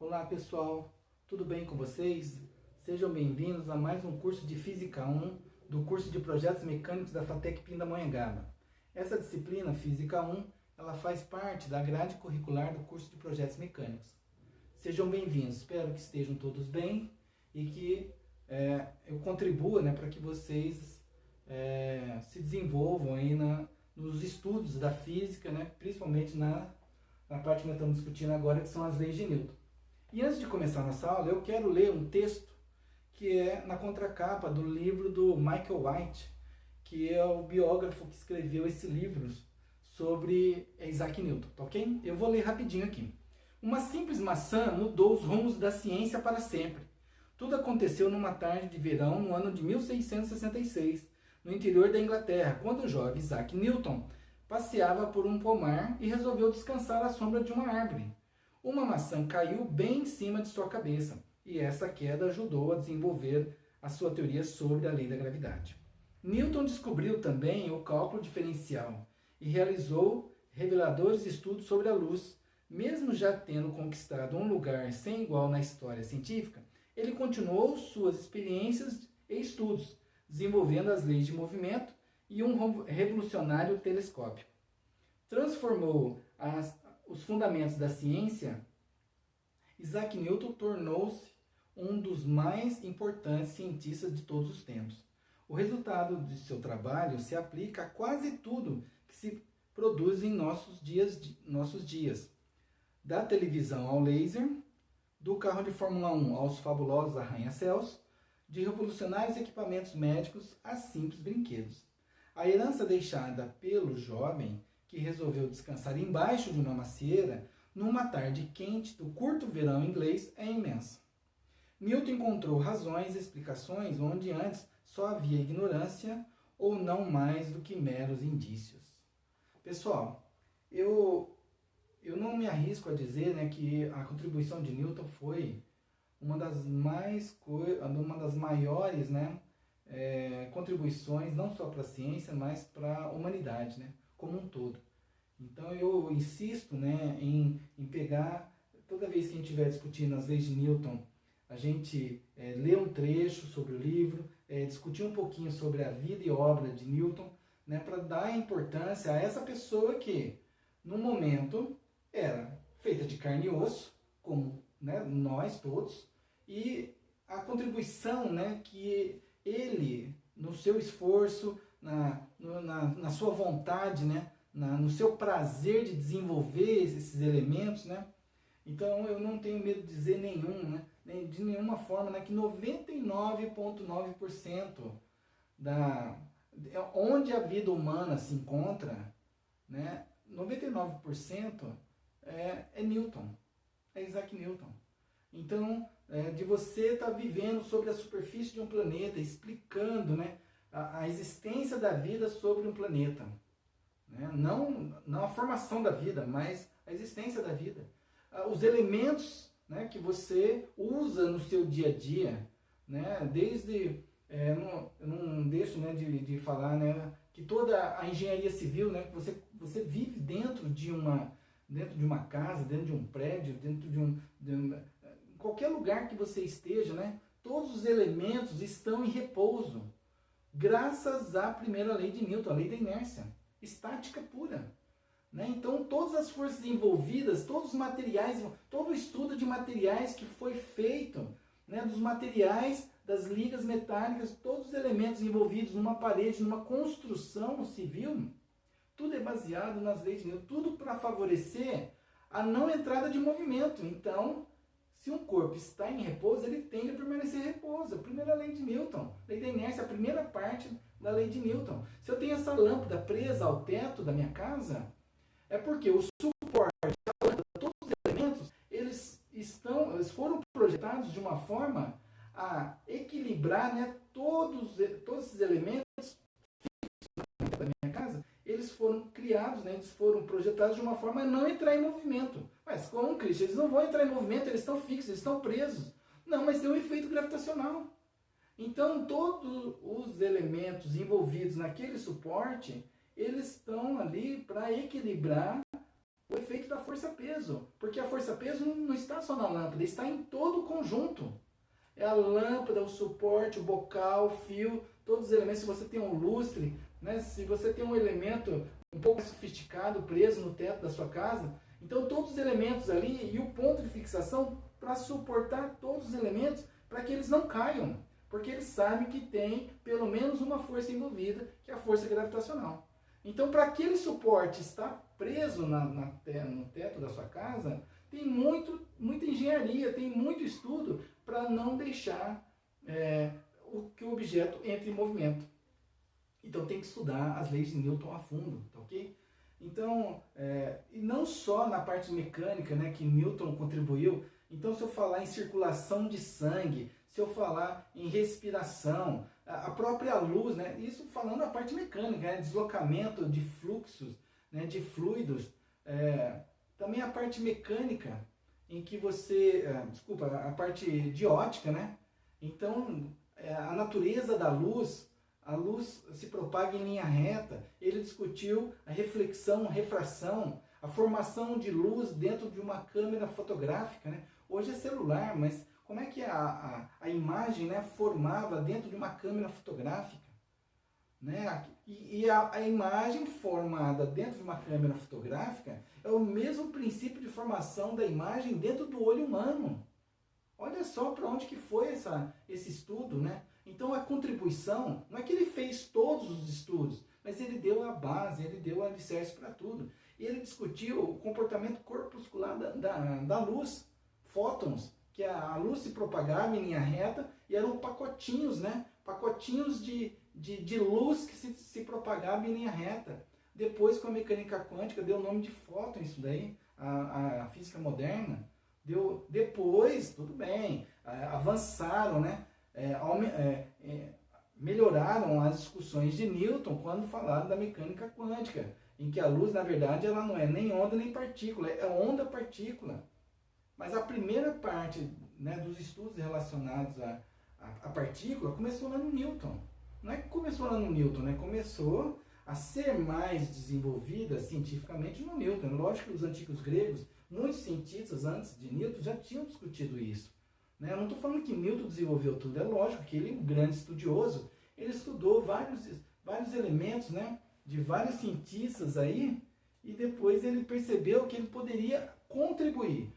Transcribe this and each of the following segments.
Olá pessoal, tudo bem com vocês? Sejam bem-vindos a mais um curso de Física 1 do curso de Projetos Mecânicos da FATEC Pindamonhangaba. Essa disciplina, Física 1, ela faz parte da grade curricular do curso de Projetos Mecânicos. Sejam bem-vindos, espero que estejam todos bem e que eu contribua para que vocês se desenvolvam aí nos estudos da física, principalmente na parte que nós estamos discutindo agora, que são as leis de Newton. E antes de começar a nossa aula, eu quero ler um texto que é na contracapa do livro do Michael White, que é o biógrafo que escreveu esse livro sobre Isaac Newton, tá ok? Eu vou ler rapidinho aqui. Uma simples maçã mudou os rumos da ciência para sempre. Tudo aconteceu numa tarde de verão no ano de 1666, no interior da Inglaterra, quando o jovem Isaac Newton passeava por um pomar e resolveu descansar à sombra de uma árvore. Uma maçã caiu bem em cima de sua cabeça, e essa queda ajudou a desenvolver a sua teoria sobre a lei da gravidade. Newton descobriu também o cálculo diferencial e realizou reveladores estudos sobre a luz. Mesmo já tendo conquistado um lugar sem igual na história científica, ele continuou suas experiências e estudos, desenvolvendo as leis de movimento e um revolucionário telescópio. Transformou os fundamentos da ciência. Isaac Newton tornou-se um dos mais importantes cientistas de todos os tempos. O resultado de seu trabalho se aplica a quase tudo que se produz em nossos dias. Da televisão ao laser, do carro de Fórmula 1 aos fabulosos arranha-céus, de revolucionários equipamentos médicos a simples brinquedos. A herança deixada pelo jovem que resolveu descansar embaixo de uma macieira numa tarde quente do curto verão inglês é imensa. Newton encontrou razões e explicações onde antes só havia ignorância ou não mais do que meros indícios. Pessoal, eu não me arrisco a dizer que a contribuição de Newton foi uma das maiores contribuições, não só para a ciência, mas para a humanidade como um todo. Então eu insisto em pegar, toda vez que a gente estiver discutindo as leis de Newton, a gente ler um trecho sobre o livro, discutir um pouquinho sobre a vida e obra de Newton, para dar importância a essa pessoa que, no momento, era feita de carne e osso, como nós todos, e a contribuição que ele, no seu esforço, na sua vontade, no seu prazer de desenvolver esses elementos, Então eu não tenho medo de dizer de nenhuma forma, que 99,9% onde a vida humana se encontra, 99% é Newton, é Isaac Newton. Então, de você estar vivendo sobre a superfície de um planeta, explicando a existência da vida sobre um planeta. Não a formação da vida, mas a existência da vida. Os elementos que você usa no seu dia a dia, desde... eu não deixo de falar que toda a engenharia civil, que você vive dentro de uma casa, dentro de um prédio, dentro de qualquer lugar que você esteja, todos os elementos estão em repouso, graças à primeira lei de Newton, a lei da inércia, estática pura. Então, todas as forças envolvidas, todos os materiais, todo o estudo de materiais que foi feito, dos materiais, das ligas metálicas, todos os elementos envolvidos numa parede, numa construção civil, tudo é baseado nas leis de Newton, tudo para favorecer a não entrada de movimento. Então, se um corpo está em repouso, ele tende a permanecer em repouso. A primeira lei de Newton, lei da inércia, a primeira parte da lei de Newton. Se eu tenho essa lâmpada presa ao teto da minha casa, é porque o suporte, a lâmpada, todos os elementos, eles foram projetados de uma forma a equilibrar todos esses elementos da minha casa. Eles foram criados, eles foram projetados de uma forma a não entrar em movimento. Mas como, Cristo? Eles não vão entrar em movimento, eles estão fixos, eles estão presos. Não, mas tem um efeito gravitacional. Então, todos os elementos envolvidos naquele suporte, eles estão ali para equilibrar o efeito da força-peso, porque a força-peso não está só na lâmpada, está em todo o conjunto. É a lâmpada, o suporte, o bocal, o fio, todos os elementos. Se você tem um lustre, né, se você tem um elemento um pouco sofisticado preso no teto da sua casa, então todos os elementos ali e o ponto de fixação para suportar todos os elementos para que eles não caiam, porque eles sabem que tem pelo menos uma força envolvida, que é a força gravitacional. Então, para aquele suporte estar preso no teto da sua casa, tem muita engenharia, tem muito estudo para não deixar que o objeto entre em movimento. Então, tem que estudar as leis de Newton a fundo, tá ok? Então, e não só na parte mecânica, né, que Newton contribuiu. Então, se eu falar em circulação de sangue, se eu falar em respiração, a própria luz, né, isso falando a parte mecânica, né, deslocamento de fluxos, né, de fluidos, também a parte mecânica, em que você, a parte de ótica, né? Então, a natureza da luz, a luz se propaga em linha reta. Ele discutiu a reflexão, refração, a formação de luz dentro de uma câmera fotográfica, né? Hoje é celular, mas como é que a imagem, né, formava dentro de uma câmera fotográfica? Né? E a imagem formada dentro de uma câmera fotográfica é o mesmo princípio de formação da imagem dentro do olho humano. Olha só para onde que foi esse estudo, né? Então a contribuição, não é que ele fez todos os estudos, mas ele deu a base, ele deu o alicerce para tudo. E ele discutiu o comportamento corpuscular da luz, fótons, que a luz se propagava em linha reta e eram pacotinhos, né? Pacotinhos de luz que se propagava em linha reta. Depois, com a mecânica quântica, deu o nome de fóton isso daí, a física moderna. Depois, tudo bem, avançaram, né? Melhoraram as discussões de Newton quando falaram da mecânica quântica, em que a luz, na verdade, ela não é nem onda nem partícula, é onda-partícula. Mas a primeira parte, né, dos estudos relacionados à partícula começou lá no Newton. Não é que começou lá no Newton, né? Começou a ser mais desenvolvida cientificamente no Newton. Lógico que os antigos gregos, muitos cientistas antes de Newton já tinham discutido isso. Né? Eu não estou falando que Newton desenvolveu tudo, é lógico que ele, um grande estudioso, ele estudou vários elementos, né, de vários cientistas aí, e depois ele percebeu que ele poderia contribuir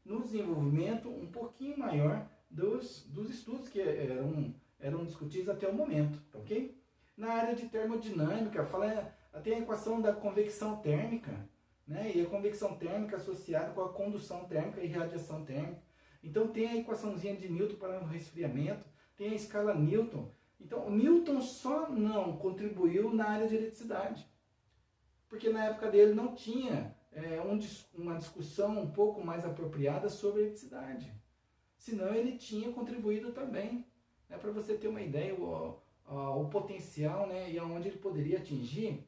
no desenvolvimento um pouquinho maior dos estudos que eram discutidos até o momento, ok? Na área de termodinâmica, tem a equação da convecção térmica, né? E a convecção térmica associada com a condução térmica e radiação térmica. Então tem a equaçãozinha de Newton para o resfriamento, tem a escala Newton. Então Newton só não contribuiu na área de eletricidade, porque na época dele não tinha uma discussão um pouco mais apropriada sobre eletricidade. Senão ele tinha contribuído também, né, para você ter uma ideia, o potencial, né, e aonde ele poderia atingir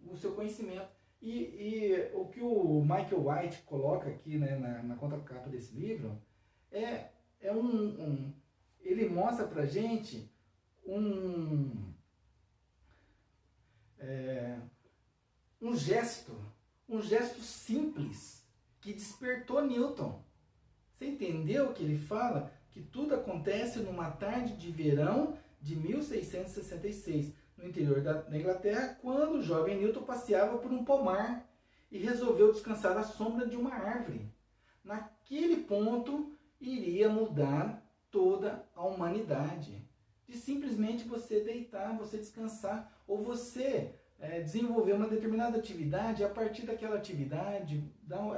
o seu conhecimento. E o que o Michael White coloca aqui, né, na contracapa desse livro ele mostra para a gente um gesto simples que despertou Newton. Você entendeu o que ele fala? Que tudo acontece numa tarde de verão de 1666, no interior da Inglaterra, quando o jovem Newton passeava por um pomar e resolveu descansar à sombra de uma árvore. Naquele ponto, iria mudar toda a humanidade. De simplesmente você deitar, você descansar, ou você desenvolver uma determinada atividade, a partir daquela atividade,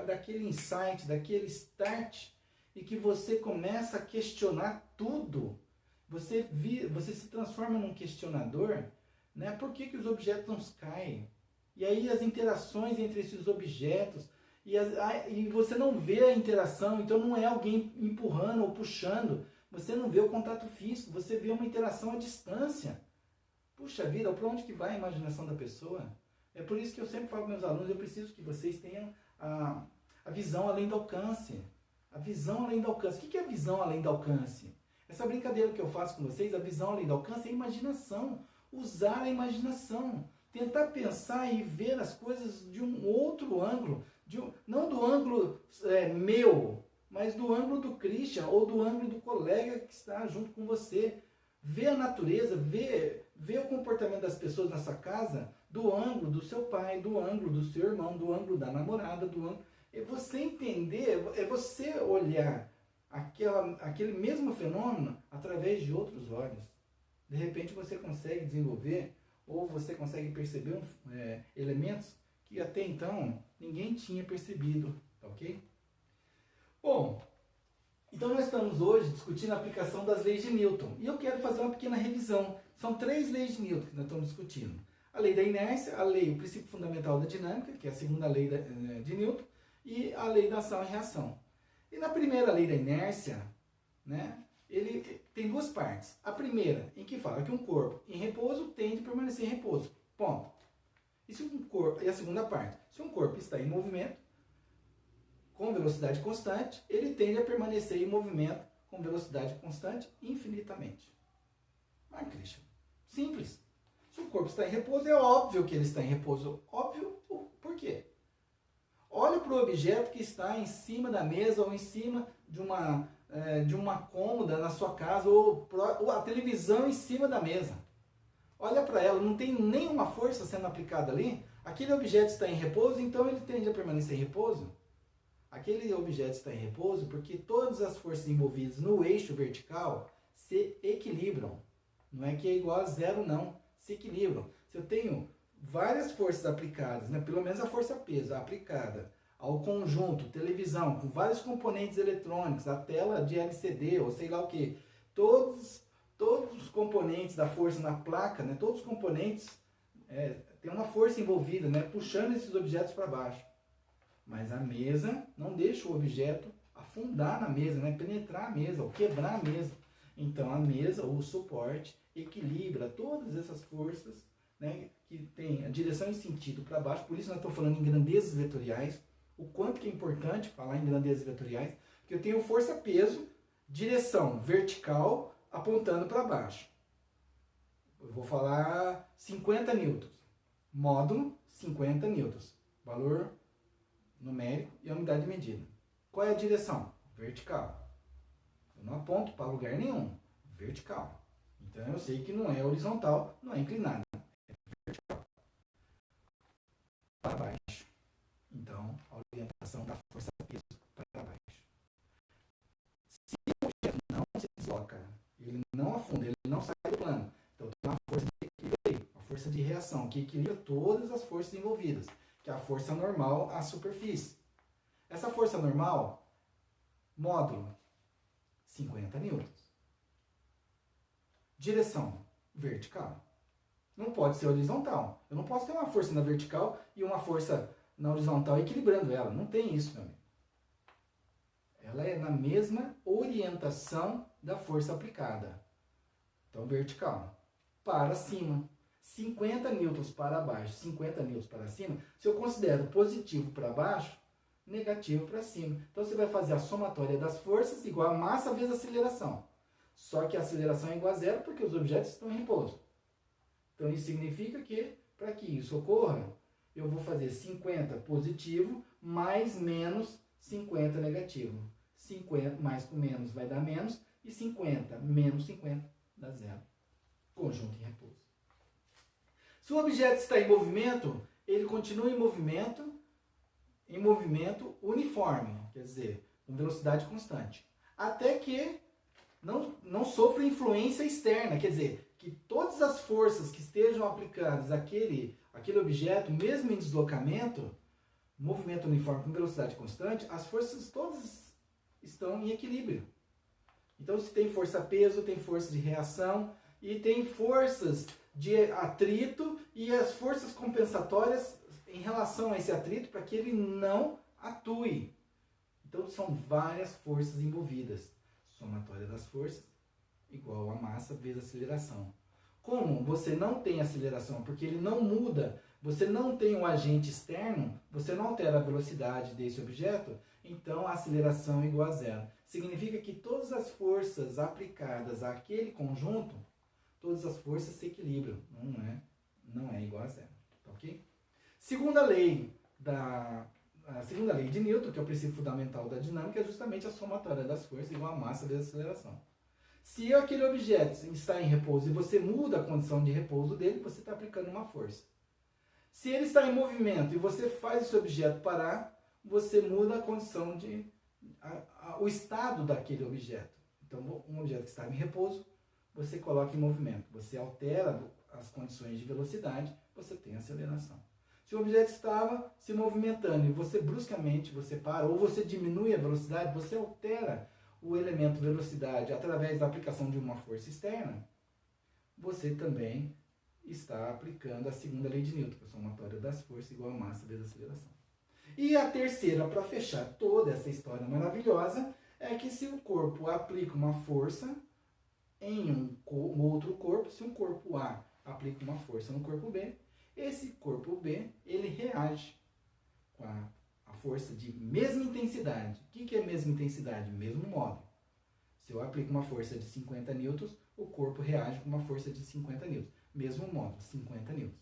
daquele insight, daquele start, e que você começa a questionar tudo. Você se transforma num questionador, né? Por que os objetos caem? E aí as interações entre esses objetos, e você não vê a interação, então não é alguém empurrando ou puxando, você não vê o contato físico, você vê uma interação à distância. Puxa vida, para onde que vai a imaginação da pessoa? É por isso que eu sempre falo para meus alunos, eu preciso que vocês tenham a visão além do alcance. A visão além do alcance. O que é a visão além do alcance? Essa brincadeira que eu faço com vocês, a visão além do alcance é a imaginação. Usar a imaginação. tentar pensar e ver as coisas de um outro ângulo, não do ângulo meu, mas do ângulo do Christian ou do ângulo do colega que está junto com você. Ver a natureza, ver o comportamento das pessoas na sua casa do ângulo do seu pai, do ângulo do seu irmão, do ângulo da namorada, do ângulo... É você entender, é você olhar aquele mesmo fenômeno através de outros olhos. De repente você consegue desenvolver ou você consegue perceber elementos que até então ninguém tinha percebido, tá ok? Bom, então nós estamos hoje discutindo a aplicação das leis de Newton e eu quero fazer uma pequena revisão. São 3 leis de Newton que nós estamos discutindo. A lei da inércia, o princípio fundamental da dinâmica, que é a segunda lei de Newton, e a lei da ação e reação. E na primeira lei da inércia, né, ele tem 2 partes. A primeira, em que fala que um corpo em repouso tende a permanecer em repouso. Ponto. E a segunda parte, se um corpo está em movimento, com velocidade constante, ele tende a permanecer em movimento com velocidade constante infinitamente. Ah, Christian, simples. Se o corpo está em repouso, é óbvio que ele está em repouso. Óbvio, por quê? Olha para o objeto que está em cima da mesa ou em cima de uma cômoda na sua casa ou a televisão em cima da mesa. Olha para ela, não tem nenhuma força sendo aplicada ali. Aquele objeto está em repouso, então ele tende a permanecer em repouso. Aquele objeto está em repouso porque todas as forças envolvidas no eixo vertical se equilibram. Não é que é igual a zero, não. Se equilibram. Se eu tenho várias forças aplicadas, né, pelo menos a força peso aplicada ao conjunto, televisão, com vários componentes eletrônicos, a tela de LCD ou sei lá o que, todos os componentes da força na placa, né, todos os componentes tem uma força envolvida, né, puxando esses objetos para baixo. Mas a mesa não deixa o objeto afundar na mesa, né, penetrar a mesa ou quebrar a mesa. Então a mesa, o suporte, equilibra todas essas forças, né, que tem a direção e sentido para baixo. Por isso nós estamos falando em grandezas vetoriais. O quanto que é importante falar em grandezas vetoriais, porque eu tenho força-peso, direção vertical apontando para baixo. Eu vou falar 50 newtons. Módulo 50 newtons. Valor numérico e a unidade de medida. Qual é a direção? Vertical. Eu não aponto para lugar nenhum. Vertical. Então eu sei que não é horizontal, não é inclinado. É vertical. Para baixo. Então, a orientação da força-peso para baixo. Se o objeto não se desloca, ele não afunda, ele não sai do plano, então tem uma força de equilíbrio, uma força de reação, que equilibra todas as forças envolvidas, que é a força normal à superfície. Essa força normal, módulo, 50 newtons. Direção, vertical. Não pode ser horizontal. Eu não posso ter uma força na vertical e uma força na horizontal equilibrando ela. Não tem isso, meu amigo. Ela é na mesma orientação da força aplicada. Então, vertical. Para cima. 50 newtons para baixo, 50 newtons para cima. Se eu considero positivo para baixo, negativo para cima. Então, você vai fazer a somatória das forças igual a massa vezes a aceleração. Só que a aceleração é igual a zero porque os objetos estão em repouso. Então, isso significa que, para que isso ocorra, eu vou fazer 50 positivo mais menos 50 negativo. 50 mais com menos vai dar menos. E 50 menos 50 dá zero. Conjunto em repouso. Se o objeto está em movimento, ele continua em movimento uniforme. Quer dizer, com velocidade constante. Até que não sofra influência externa. Quer dizer, que todas as forças que estejam aplicadas àquele objeto, mesmo em deslocamento, movimento uniforme com velocidade constante, as forças todas estão em equilíbrio. Então, se tem força-peso, tem força de reação e tem forças de atrito e as forças compensatórias em relação a esse atrito para que ele não atue. Então, são várias forças envolvidas. Somatória das forças igual a massa vezes a aceleração. Como você não tem aceleração, porque ele não muda, você não tem um agente externo, você não altera a velocidade desse objeto, então a aceleração é igual a zero. Significa que todas as forças aplicadas àquele conjunto, todas as forças se equilibram, não é igual a zero. ok? Segunda lei a segunda lei de Newton, que é o princípio fundamental da dinâmica, é justamente a somatória das forças igual a massa vezes a aceleração. Se aquele objeto está em repouso e você muda a condição de repouso dele, você está aplicando uma força. Se ele está em movimento e você faz esse objeto parar, você muda a condição o estado daquele objeto. Então, um objeto que está em repouso, você coloca em movimento. Você altera as condições de velocidade, você tem aceleração. Se o objeto estava se movimentando e você bruscamente para, ou você diminui a velocidade, você altera o elemento velocidade através da aplicação de uma força externa, você também está aplicando a segunda lei de Newton, que é a somatória das forças igual a massa vezes a aceleração. E a terceira, para fechar toda essa história maravilhosa, é que se o corpo aplica uma força em um outro corpo, se um corpo A aplica uma força no corpo B, esse corpo B, ele reage com a força de mesma intensidade. O que é mesma intensidade? Mesmo modo. Se eu aplico uma força de 50 newtons, o corpo reage com uma força de 50 newtons. Mesmo modo, 50 newtons.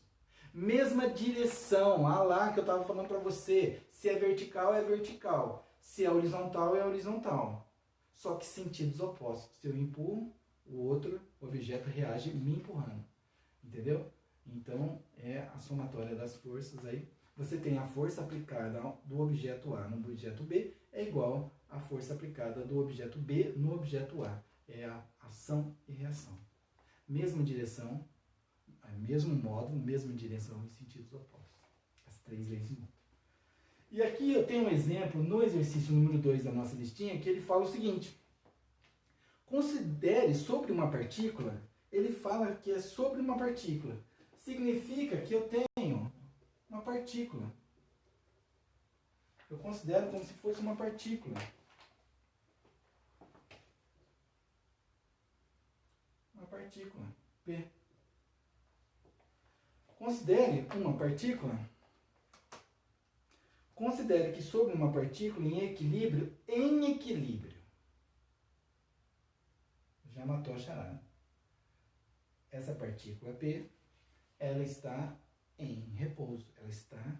Mesma direção, lá que eu estava falando para você. Se é vertical, é vertical. Se é horizontal, é horizontal. Só que sentidos opostos. Se eu empurro, o outro objeto reage me empurrando. Entendeu? Então, é a somatória das forças aí. Você tem a força aplicada do objeto A no objeto B é igual à força aplicada do objeto B no objeto A. É a ação e reação. Mesma direção, mesmo modo, mesma direção em sentidos opostos. As três leis de Newton. E aqui eu tenho um exemplo no exercício número 2 da nossa listinha que ele fala o seguinte. Considere sobre uma partícula, ele fala que é sobre uma partícula. Significa que eu tenho uma partícula. Eu considero como se fosse uma partícula. Uma partícula, P. Considere uma partícula. Considere que sobre uma partícula em equilíbrio, já matou a charada. Essa partícula P, ela está em repouso, ela está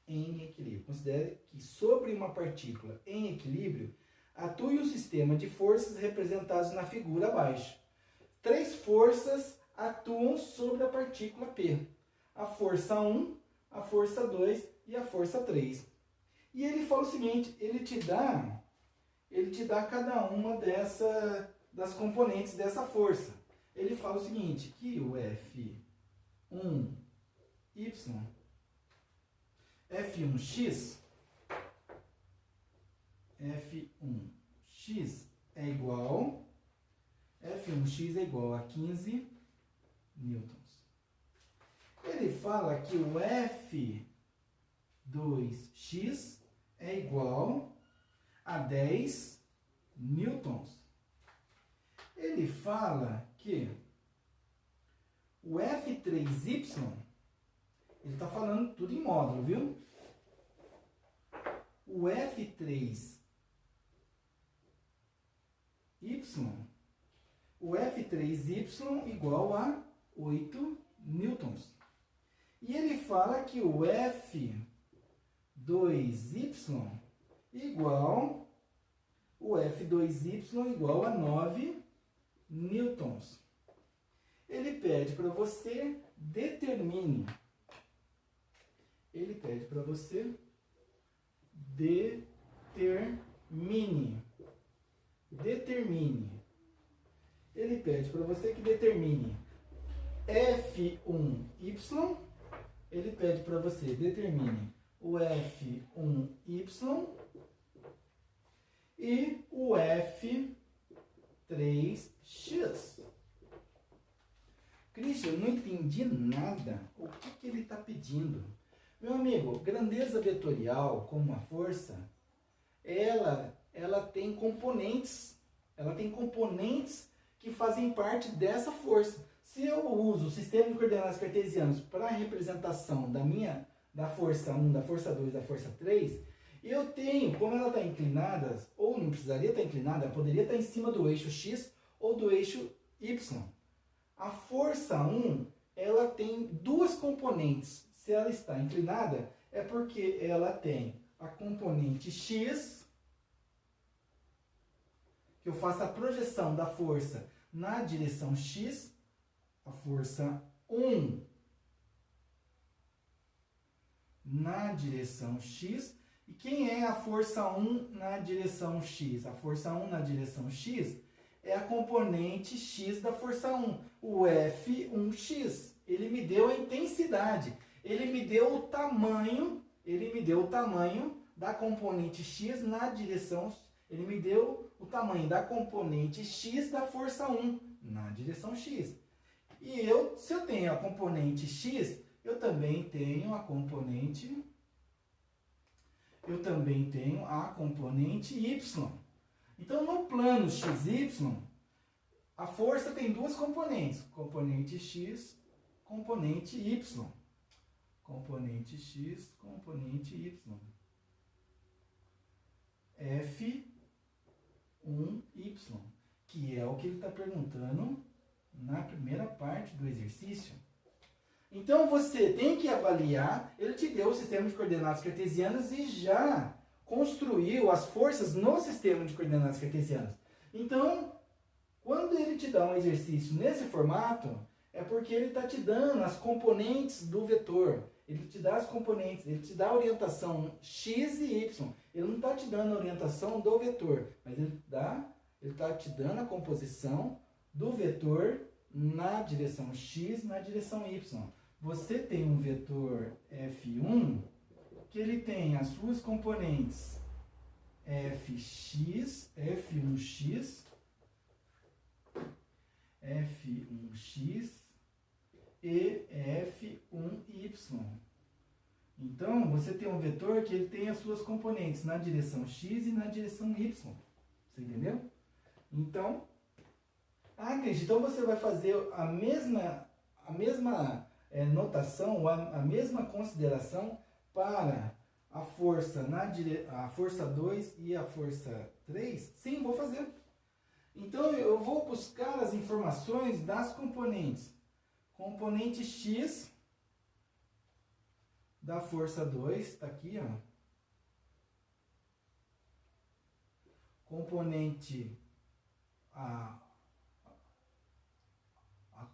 em equilíbrio. Considere que sobre uma partícula em equilíbrio, atue um sistema de forças representados na figura abaixo. 3 forças atuam sobre a partícula P. A força 1, a força 2 e a força 3. E ele fala o seguinte, ele te dá cada uma das componentes dessa força. Ele fala o seguinte, que o F1x é igual a 15 newtons. Ele fala que o F2x é igual a 10 newtons. Ele fala que o F3y, ele está falando tudo em módulo, viu? O F3y igual a 8 newtons. E ele fala que o F2y igual a 9 newtons. Ele pede para você determine. Ele pede para você determine. Ele pede para você que determine F1y. Ele pede para você determine o F1y e o F3x. Christian, eu não entendi nada. O que ele está pedindo? Meu amigo, grandeza vetorial como uma força, ela tem componentes. Ela tem componentes que fazem parte dessa força. Se eu uso o sistema de coordenadas cartesianas para a representação da força 1, da força 2, da força 3, eu tenho, como ela está inclinada, ou não precisaria estar inclinada, ela poderia estar em cima do eixo X ou do eixo Y. A força 1, ela tem duas componentes, Se ela está inclinada, é porque ela tem a componente x, que eu faço a projeção da força na direção x, a força 1 na direção x. E quem é a força 1 na direção x? A força 1 na direção x é a componente x da força 1, o F1x. Ele me deu a intensidade, ele me deu o tamanho da componente x na direção, ele me deu o tamanho da componente x da força 1 na direção x. E se eu tenho a componente x, eu também tenho a componente y. Então, no plano XY, a força tem duas componentes, componente x, componente y. Componente x, componente y. F1y, que é o que ele está perguntando na primeira parte do exercício. Então, você tem que avaliar, ele te deu o sistema de coordenadas cartesianas e já construiu as forças no sistema de coordenadas cartesianas. Então, quando ele te dá um exercício nesse formato, é porque ele está te dando as componentes do vetor. Ele te dá as componentes, ele te dá a orientação x e y. Ele não está te dando a orientação do vetor, mas ele está te dando a composição do vetor na direção x, na direção y. Você tem um vetor F1 que ele tem as suas componentes Fx, F1x, F1x e F1y. Então, você tem um vetor que ele tem as suas componentes na direção x e na direção y. Você entendeu? Então, Cris, então você vai fazer a mesma notação, a mesma consideração para a força, a força 2 e a força 3? Sim, vou fazer. Então, eu vou buscar as informações das componentes. Componente x da força 2, está aqui, ó. Componente a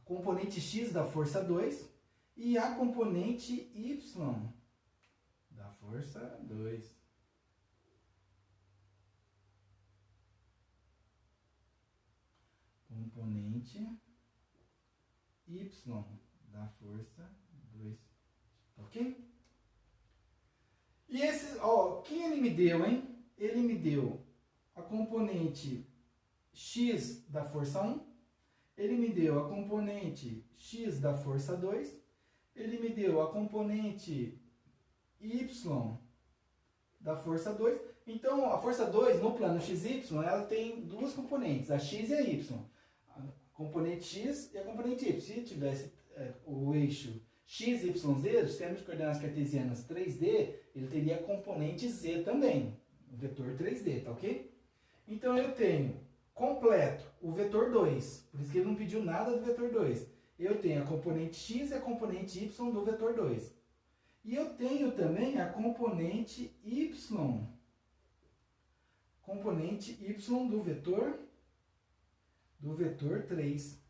componente x da força 2 e a componente y da força 2. Componente y da força 2. Ok? E esse, quem ele me deu, hein? Ele me deu a componente x da força 1. Ele me deu a componente x da força 2. Ele me deu a componente y da força 2. Então, a força 2, no plano XY, ela tem duas componentes, a x e a y. A componente x e a componente y. Se tivesse o eixo x, y, z, o sistema de coordenadas cartesianas 3D, ele teria a componente z também, o vetor 3D, tá ok? Então, eu tenho completo o vetor 2, por isso que ele não pediu nada do vetor 2. Eu tenho a componente x e a componente y do vetor 2. E eu tenho também a componente y do vetor 3.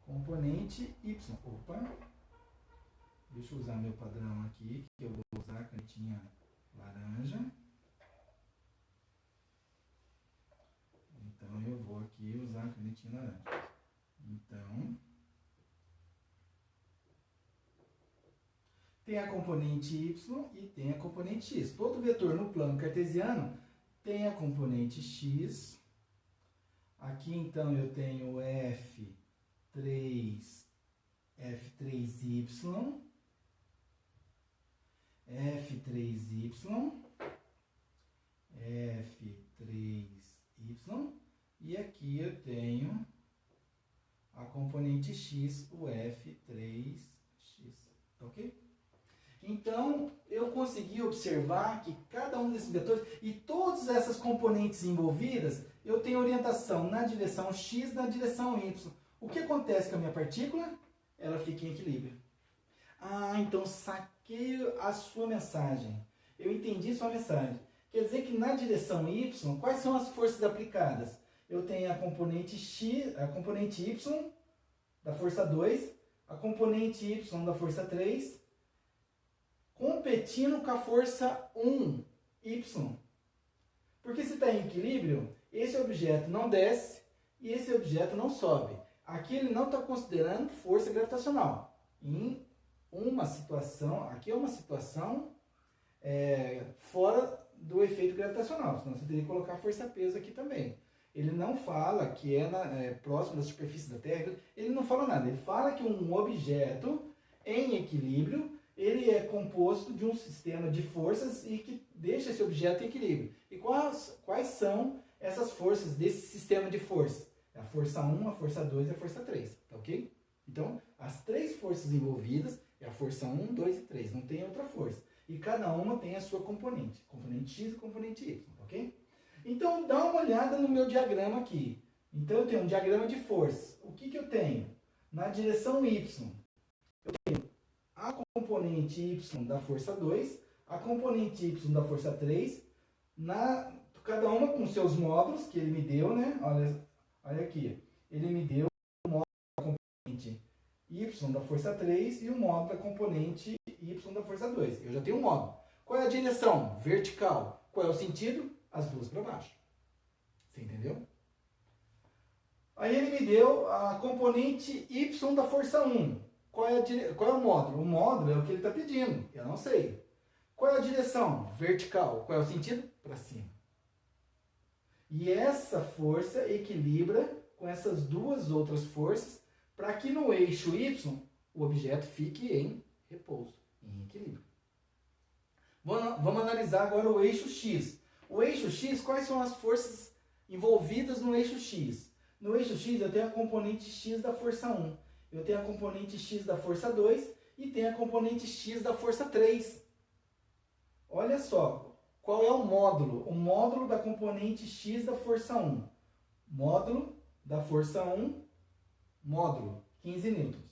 Componente y. Opa! Deixa eu usar meu padrão aqui, que eu vou usar a canetinha laranja. Então, eu vou aqui usar a canetinha laranja. Então, tem a componente y e tem a componente x. Todo vetor no plano cartesiano tem a componente x. Aqui, então, eu tenho F3y, F3y, e aqui eu tenho a componente x, o F3x, ok? Então, eu consegui observar que cada um desses vetores e todas essas componentes envolvidas, eu tenho orientação na direção x, na direção y. O que acontece com a minha partícula? Ela fica em equilíbrio. Ah, então saquei a sua mensagem. Eu entendi sua mensagem. Quer dizer que na direção Y, quais são as forças aplicadas? Eu tenho a componente X, a componente Y da força 2, a componente Y da força 3, competindo com a força 1, Y. Porque se está em equilíbrio, esse objeto não desce e esse objeto não sobe. Aqui ele não está considerando força gravitacional. Em uma situação, aqui é uma situação fora do efeito gravitacional, senão você teria que colocar força-peso aqui também. Ele não fala que é próximo da superfície da Terra, ele não fala nada. Ele fala que um objeto em equilíbrio, ele é composto de um sistema de forças e que deixa esse objeto em equilíbrio. E quais são essas forças desse sistema de forças? A força 1, a força 2 e a força 3, tá ok? Então, as três forças envolvidas é a força 1, 2 e 3, não tem outra força. E cada uma tem a sua componente, componente X e componente Y, tá ok? Então, dá uma olhada no meu diagrama aqui. Então, eu tenho um diagrama de forças. O que eu tenho? Na direção Y, eu tenho a componente Y da força 2, a componente Y da força 3, cada uma com seus módulos que ele me deu, né? Olha aqui. Ele me deu o módulo da componente Y da força 3 e o módulo da componente Y da força 2. Eu já tenho um módulo. Qual é a direção? Vertical. Qual é o sentido? As duas para baixo. Você entendeu? Aí ele me deu a componente Y da força 1. Qual é o módulo? O módulo é o que ele está pedindo. Eu não sei. Qual é a direção? Vertical. Qual é o sentido? Para cima. E essa força equilibra com essas duas outras forças para que no eixo Y o objeto fique em repouso, em equilíbrio. Vamos analisar agora o eixo X. O eixo X, quais são as forças envolvidas no eixo X? No eixo X eu tenho a componente X da força 1, eu tenho a componente X da força 2 e tenho a componente X da força 3. Olha só, qual é o módulo? O módulo da componente X da força 1. Módulo da força 1, módulo, 15 newtons.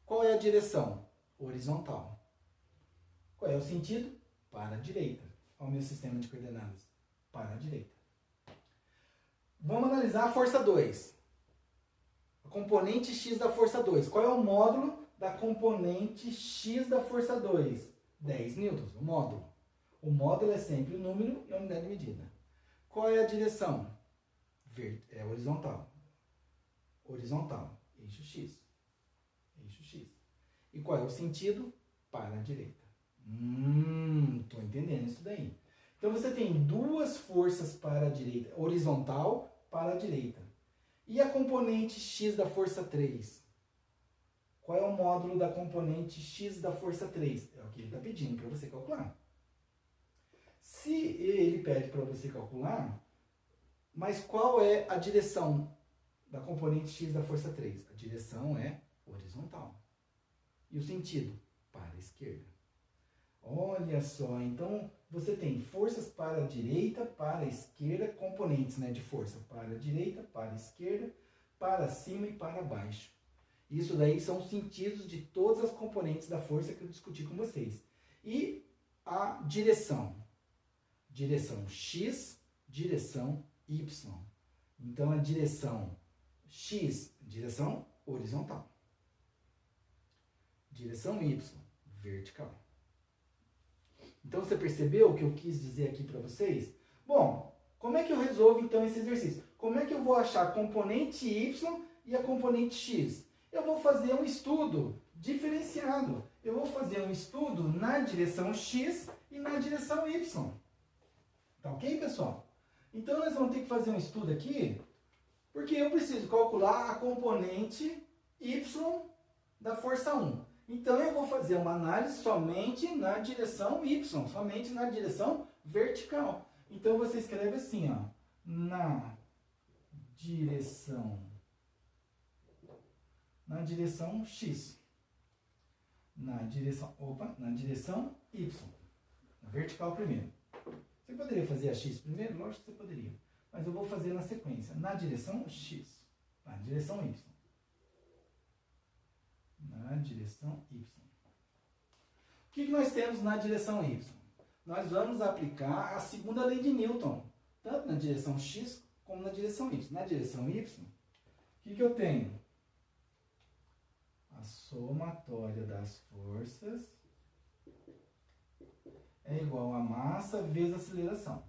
Qual é a direção? Horizontal. Qual é o sentido? Para a direita. Olha o meu sistema de coordenadas. Para a direita. Vamos analisar a força 2. A componente X da força 2. Qual é o módulo da componente X da força 2? 10 newtons, o módulo. O módulo é sempre o número e a unidade de medida. Qual é a direção? É horizontal. Horizontal. Eixo X. Eixo X. E qual é o sentido? Para a direita. Estou entendendo isso daí. Então você tem duas forças para a direita. Horizontal para a direita. E a componente X da força 3? Qual é o módulo da componente X da força 3? É o que ele está pedindo para você calcular. Se ele pede para você calcular, mas qual é a direção da componente X da força 3? A direção é horizontal. E o sentido? Para a esquerda. Olha só, então você tem forças para a direita, para a esquerda, componentes, né, de força para a direita, para a esquerda, para cima e para baixo. Isso daí são os sentidos de todas as componentes da força que eu discuti com vocês. E a direção? Direção X, direção Y. Então a direção X, direção horizontal. Direção Y, vertical. Então você percebeu o que eu quis dizer aqui para vocês? Bom, como é que eu resolvo então esse exercício? Como é que eu vou achar a componente Y e a componente X? Eu vou fazer um estudo diferenciado. Eu vou fazer um estudo na direção X e na direção Y. Tá ok, pessoal? Então nós vamos ter que fazer um estudo aqui, porque eu preciso calcular a componente Y da força 1. Então eu vou fazer uma análise somente na direção Y, somente na direção vertical. Então você escreve assim, ó, na direção X, na direção Y, na vertical primeiro. Você poderia fazer a X primeiro? Lógico que você poderia, mas eu vou fazer na sequência, na direção X, na direção Y. Na direção Y. que nós temos na direção Y? Nós vamos aplicar a segunda lei de Newton, tanto na direção X como na direção Y. Na direção Y, o que eu tenho? A somatória das forças é igual a massa vezes a aceleração.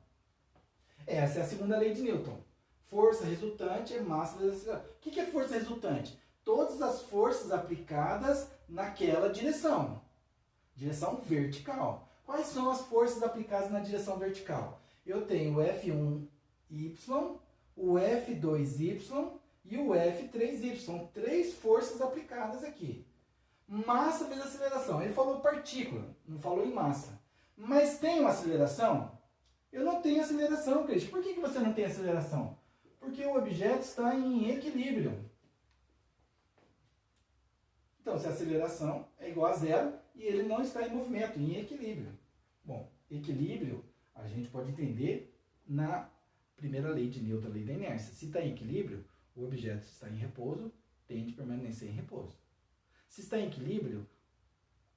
Essa é a segunda lei de Newton. Força resultante é massa vezes aceleração. O que é força resultante? Todas as forças aplicadas naquela direção. Direção vertical. Quais são as forças aplicadas na direção vertical? Eu tenho o F1Y, o F2Y e o F3Y. São 3 forças aplicadas aqui. Massa vezes aceleração. Ele falou partícula, não falou em massa. Mas tem uma aceleração? Eu não tenho aceleração, Cristian. Por que você não tem aceleração? Porque o objeto está em equilíbrio. Então, se a aceleração é igual a zero e ele não está em movimento, em equilíbrio. Bom, equilíbrio a gente pode entender na primeira lei de Newton, a lei da inércia. Se está em equilíbrio, o objeto está em repouso, tende a permanecer em repouso. Se está em equilíbrio,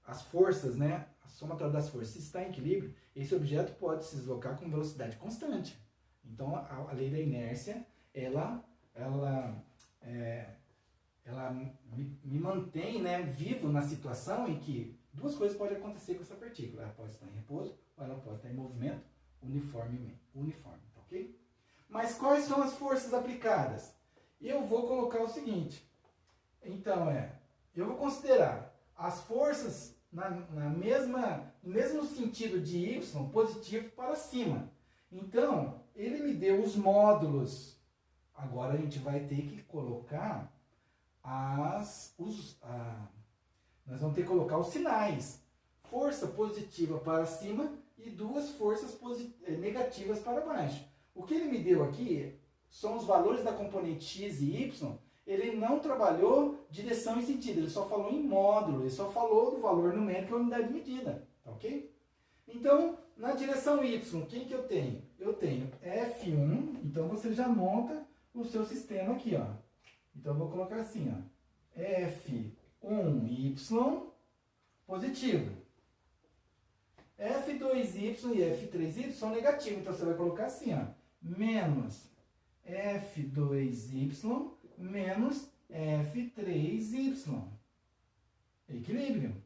as forças, né, a somatória das forças, se está em equilíbrio, esse objeto pode se deslocar com velocidade constante. Então, a lei da inércia, ela me mantém, né, vivo na situação em que duas coisas podem acontecer com essa partícula. Ela pode estar em repouso ou ela pode estar em movimento uniforme, tá ok? Mas quais são as forças aplicadas? Eu vou colocar o seguinte. Então, eu vou considerar as forças no mesmo sentido de Y, positivo para cima. Então, ele me deu os módulos. Agora a gente vai ter que colocar nós vamos ter que colocar os sinais. Força positiva para cima e 2 forças negativas para baixo. O que ele me deu aqui são os valores da componente X e Y. Ele não trabalhou direção e sentido, ele só falou em módulo, ele só falou do valor numérico e unidade de medida, tá ok? Então, na direção Y, quem que eu tenho? Eu tenho F1, então você já monta o seu sistema aqui, ó. Então, eu vou colocar assim, ó, F1Y positivo. F2Y e F3Y são negativos, então você vai colocar assim, ó, menos F2Y menos F3Y. Equilíbrio.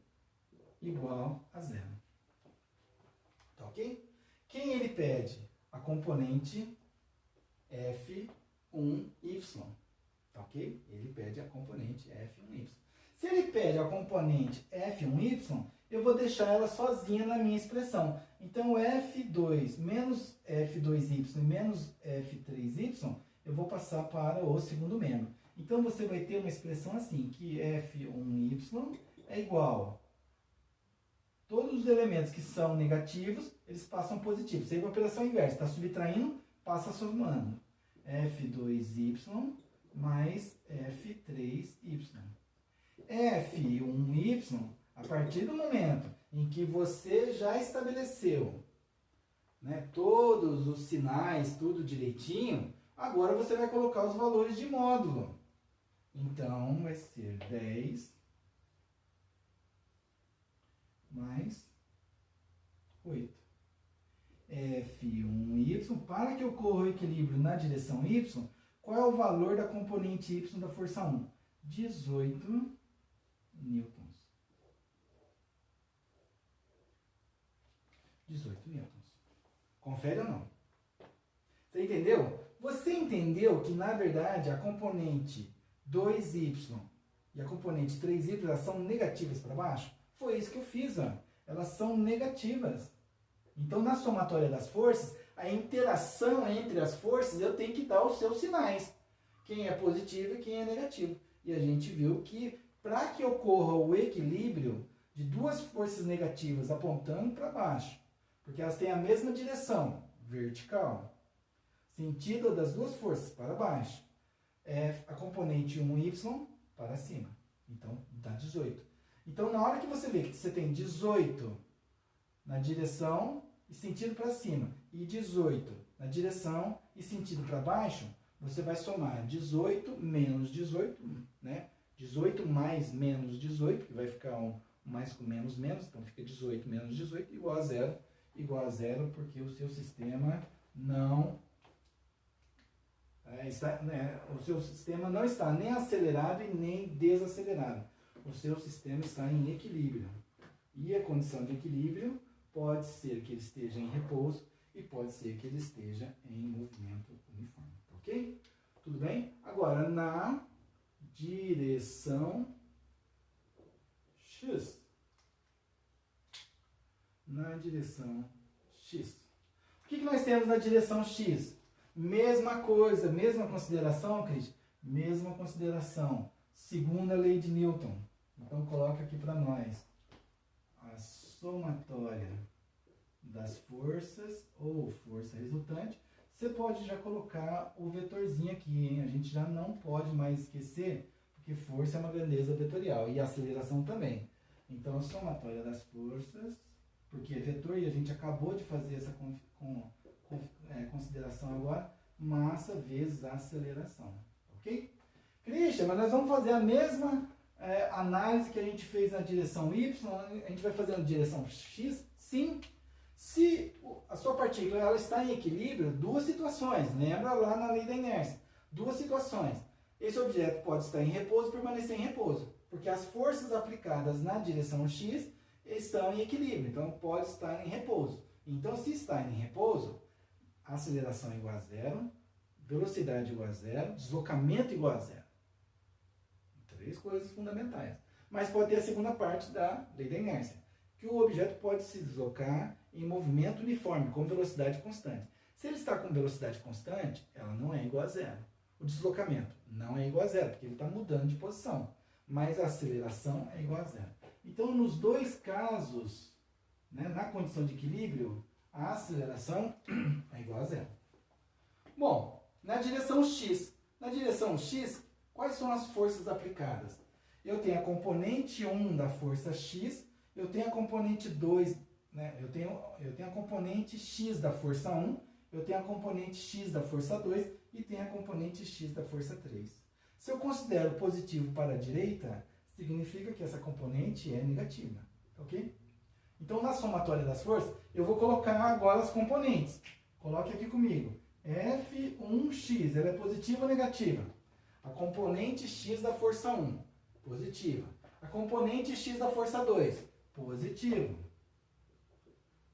Igual a zero. Tá ok? Quem ele pede? A componente F1Y. Tá ok? Ele pede a componente F1Y. Se ele pede a componente F1Y, eu vou deixar ela sozinha na minha expressão. Então, F2 menos F2Y menos F3Y, eu vou passar para o segundo membro. Então, você vai ter uma expressão assim, que F1Y é igual. Todos os elementos que são negativos, eles passam positivos. Isso aí é uma operação inversa. Está subtraindo, passa somando. F2Y mais F3Y. F1Y, a partir do momento em que você já estabeleceu, né, todos os sinais, tudo direitinho, agora você vai colocar os valores de módulo. Então, vai ser 10 mais 8. F1Y, para que ocorra o equilíbrio na direção Y, qual é o valor da componente Y da força 1? 18 newtons. 18 newtons. Confere ou não? Você entendeu? Você entendeu que, na verdade, a componente 2y e a componente 3y elas são negativas para baixo? Foi isso que eu fiz, ó. Elas são negativas. Então, na somatória das forças, a interação entre as forças, eu tenho que dar os seus sinais. Quem é positivo e quem é negativo. E a gente viu que, para que ocorra o equilíbrio de duas forças negativas apontando para baixo, porque elas têm a mesma direção, vertical, sentido das duas forças para baixo, é a componente 1y para cima. Então, dá 18. Então, na hora que você vê que você tem 18 na direção e sentido para cima, e 18 na direção e sentido para baixo, você vai somar 18 menos 18, né? 18 mais menos 18, que vai ficar mais com menos, menos, então fica 18 menos 18 igual a zero, porque o seu sistema não está, né, o seu sistema não está nem acelerado e nem desacelerado. O seu sistema está em equilíbrio. E a condição de equilíbrio pode ser que ele esteja em repouso e pode ser que ele esteja em movimento uniforme, ok? Tudo bem? Agora, na direção X. Na direção X. O que nós temos na direção X? Mesma coisa, mesma consideração, Cris? Mesma consideração. Segunda lei de Newton. Então, coloca aqui para nós. A somatória das forças, ou força resultante. Você pode já colocar o vetorzinho aqui, hein? A gente já não pode mais esquecer, porque força é uma grandeza vetorial, e aceleração também. Então, a somatória das forças, porque é vetor, e a gente acabou de fazer essa consideração agora, massa vezes a aceleração, ok? Christian, mas nós vamos fazer a mesma análise que a gente fez na direção Y, a gente vai fazer na direção X? Sim. Se a sua partícula ela está em equilíbrio, duas situações, lembra lá na lei da inércia, duas situações. Esse objeto pode estar em repouso e permanecer em repouso, porque as forças aplicadas na direção X estão em equilíbrio, então pode estar em repouso. Então, se está em repouso, aceleração é igual a zero, velocidade igual a zero, deslocamento igual a zero. Três coisas fundamentais. Mas pode ter a segunda parte da lei da inércia, que o objeto pode se deslocar em movimento uniforme, com velocidade constante. Se ele está com velocidade constante, ela não é igual a zero. O deslocamento não é igual a zero, porque ele está mudando de posição. Mas a aceleração é igual a zero. Então, nos dois casos, né, na condição de equilíbrio, a aceleração é igual a zero. Bom, na direção X. Na direção X, quais são as forças aplicadas? Eu tenho a componente 1 da força X, eu tenho a componente 2, né, eu tenho a componente X da força 1, eu tenho a componente X da força 2 e tenho a componente X da força 3. Se eu considero positivo para a direita, significa que essa componente é negativa, ok? Então, na somatória das forças, eu vou colocar agora as componentes. Coloque aqui comigo. F1x, ela é positiva ou negativa? A componente x da força 1, positiva. A componente x da força 2, positivo.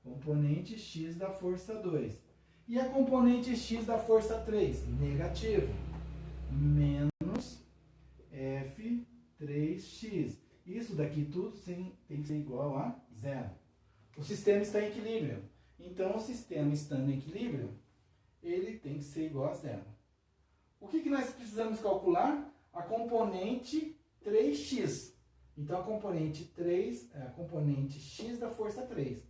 Componente x da força 2. E a componente x da força 3, negativo. Menos F3x. Isso daqui tudo tem que ser igual a zero. O sistema está em equilíbrio. Então, o sistema estando em equilíbrio, ele tem que ser igual a zero. O que nós precisamos calcular? A componente 3x. Então, a componente 3 é a componente x da força 3.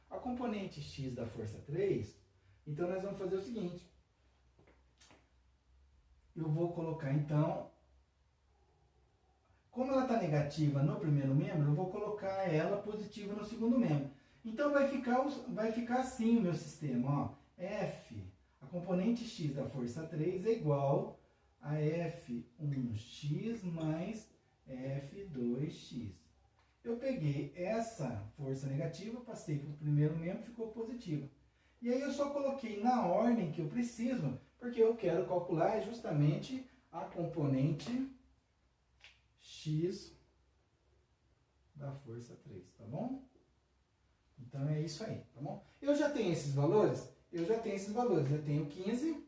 A componente x da força 3, então nós vamos fazer o seguinte. Eu vou colocar, então, como ela está negativa no primeiro membro, eu vou colocar ela positiva no segundo membro. Então, vai ficar assim o meu sistema. Ó. F, a componente x da força 3 é igual a F1x mais F2x. Eu peguei essa força negativa, passei para o primeiro membro, ficou positivo. E aí eu só coloquei na ordem que eu preciso, porque eu quero calcular justamente a componente x da força 3, tá bom? Então é isso aí, tá bom? Eu já tenho esses valores? Eu tenho 15.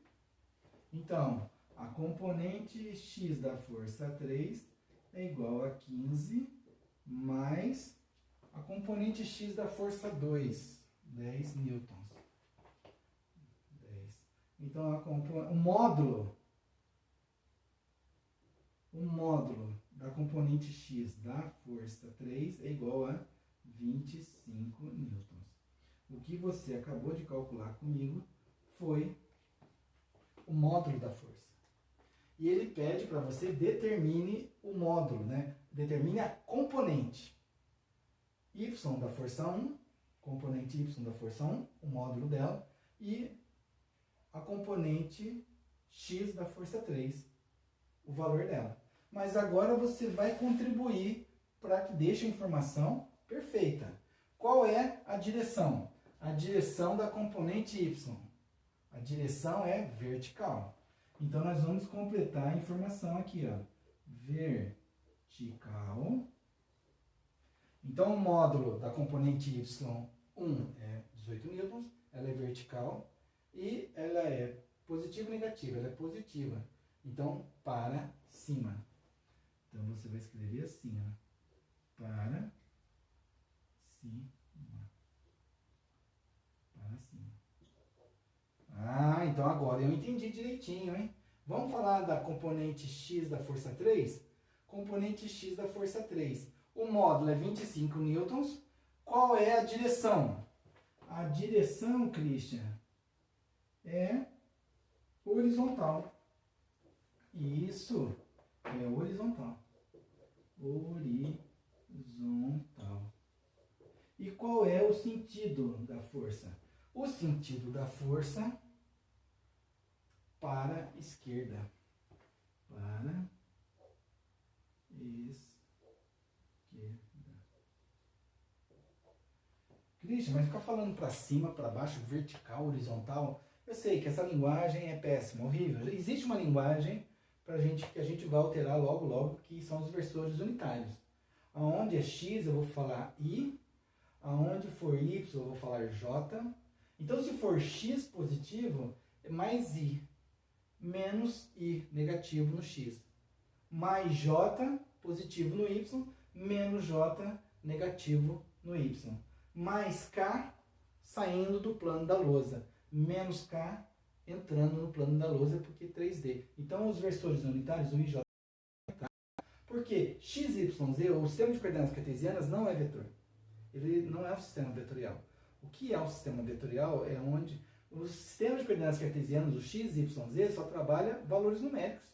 Então, a componente x da força 3 é igual a 15 mais a componente x da força 2, 10 newtons. 10. Então, o módulo da componente x da força 3 é igual a 25 newtons. O que você acabou de calcular comigo foi o módulo da força. E ele pede para você determine o módulo, né? Determine a componente y da força 1, componente y da força 1, o módulo dela, e a componente x da força 3, o valor dela. Mas agora você vai contribuir para que deixe a informação Perfeita. Qual é a direção? A direção da componente y. A direção é vertical. Então, nós vamos completar a informação aqui, ó. Vertical. Então, o módulo da componente y1 é 18 newtons, ela é vertical e ela é positiva ou negativa? Ela é positiva. Então, para cima. Então, você vai escrever assim, ó. Para cima. Para cima. Ah, então agora eu entendi direitinho, hein? Vamos falar da componente x da força 3? Componente x da força 3. O módulo é 25 newtons. Qual é a direção? A direção, Christian, é horizontal. Isso, é horizontal. Horizontal. E qual é o sentido da força? O sentido da força para a esquerda. Para esquerda. Christian, mas ficar falando para cima, para baixo, vertical, horizontal, eu sei que essa linguagem é péssima, horrível. Existe uma linguagem que a gente vai alterar logo, logo, que são os versores unitários. Aonde é x, eu vou falar i. Aonde for y, eu vou falar j. Então, se for x positivo, é mais i, menos i negativo no x. Mais j positivo no y, menos j negativo no y. Mais k saindo do plano da lousa, menos k entrando no plano da lousa, porque 3D. Então, os versores unitários, o i, j, porque x, y, z, o sistema de coordenadas cartesianas não é vetor. Ele não é um sistema vetorial. O que é um sistema vetorial é onde o sistema de coordenadas cartesianas, o x, y, z, só trabalha valores numéricos.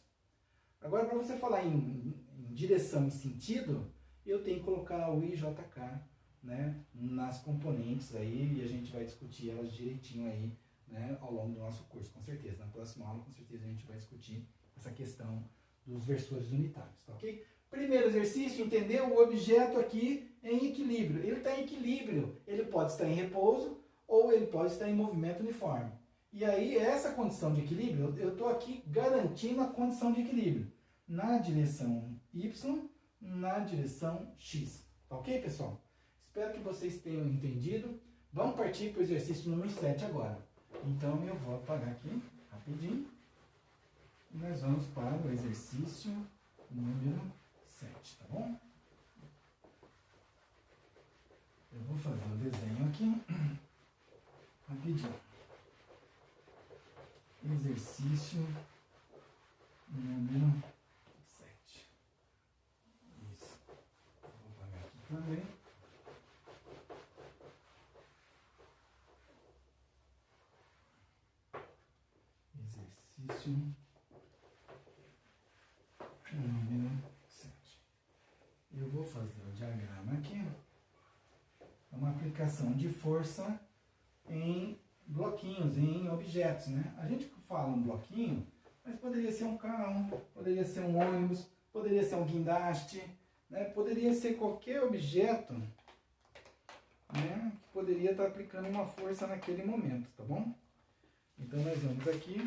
Agora, para você falar em direção e sentido, eu tenho que colocar o i, j, k, né, nas componentes aí, e a gente vai discutir elas direitinho aí, né, ao longo do nosso curso, com certeza. Na próxima aula, com certeza, a gente vai discutir essa questão dos versores unitários, tá ok? Primeiro exercício, entender o objeto aqui em equilíbrio. Ele está em equilíbrio, ele pode estar em repouso ou ele pode estar em movimento uniforme. E aí, essa condição de equilíbrio, eu estou aqui garantindo a condição de equilíbrio na direção y, na direção x. Tá ok, pessoal? Espero que vocês tenham entendido. Vamos partir para o exercício número 7 agora. Então, eu vou apagar aqui, rapidinho. E nós vamos para o exercício número 7, tá bom? Eu vou fazer o desenho aqui, rapidinho. Exercício número 7. Isso. Vou apagar aqui também. Exercício número 7. Eu vou fazer o diagrama aqui. É uma aplicação de força em bloquinhos, em objetos, né? A gente fala um bloquinho, mas poderia ser um carro, poderia ser um ônibus, poderia ser um guindaste, né? Poderia ser qualquer objeto, né, que poderia estar aplicando uma força naquele momento, tá bom? Então, nós vamos aqui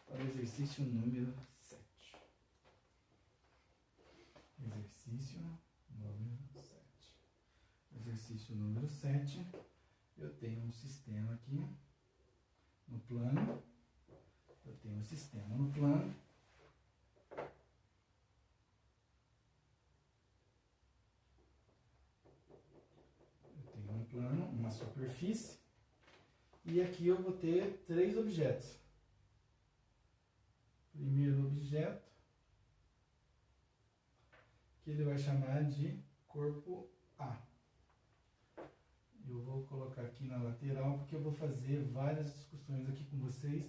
para o exercício número 7. Exercício número 7. Exercício número 7. Eu tenho um sistema aqui no plano. Eu tenho um sistema no plano. Eu tenho um plano, uma superfície. E aqui eu vou ter 3 objetos. Primeiro objeto, que ele vai chamar de corpo A. Eu vou colocar aqui na lateral, porque eu vou fazer várias discussões aqui com vocês,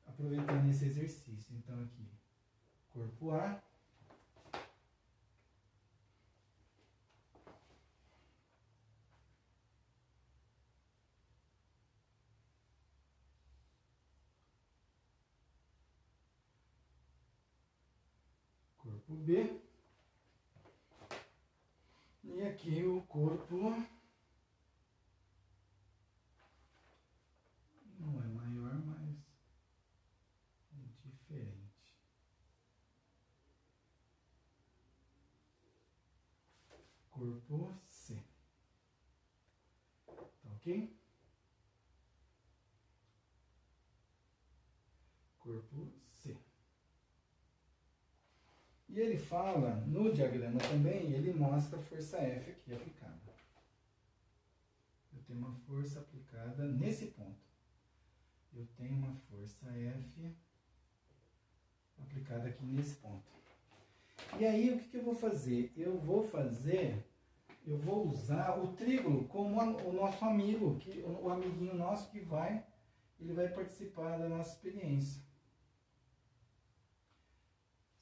aproveitando esse exercício. Então, aqui, corpo A. Corpo B. E aqui o corpo não é maior, mas é diferente. Corpo C. Tá ok? Corpo C. E ele fala, no diagrama também, ele mostra a força F aqui aplicada. Eu tenho uma força aplicada nesse ponto. Eu tenho uma força F aplicada aqui nesse ponto. E aí, o que eu vou fazer? Eu vou usar o trígono como o nosso amigo, o amiguinho nosso ele vai participar da nossa experiência.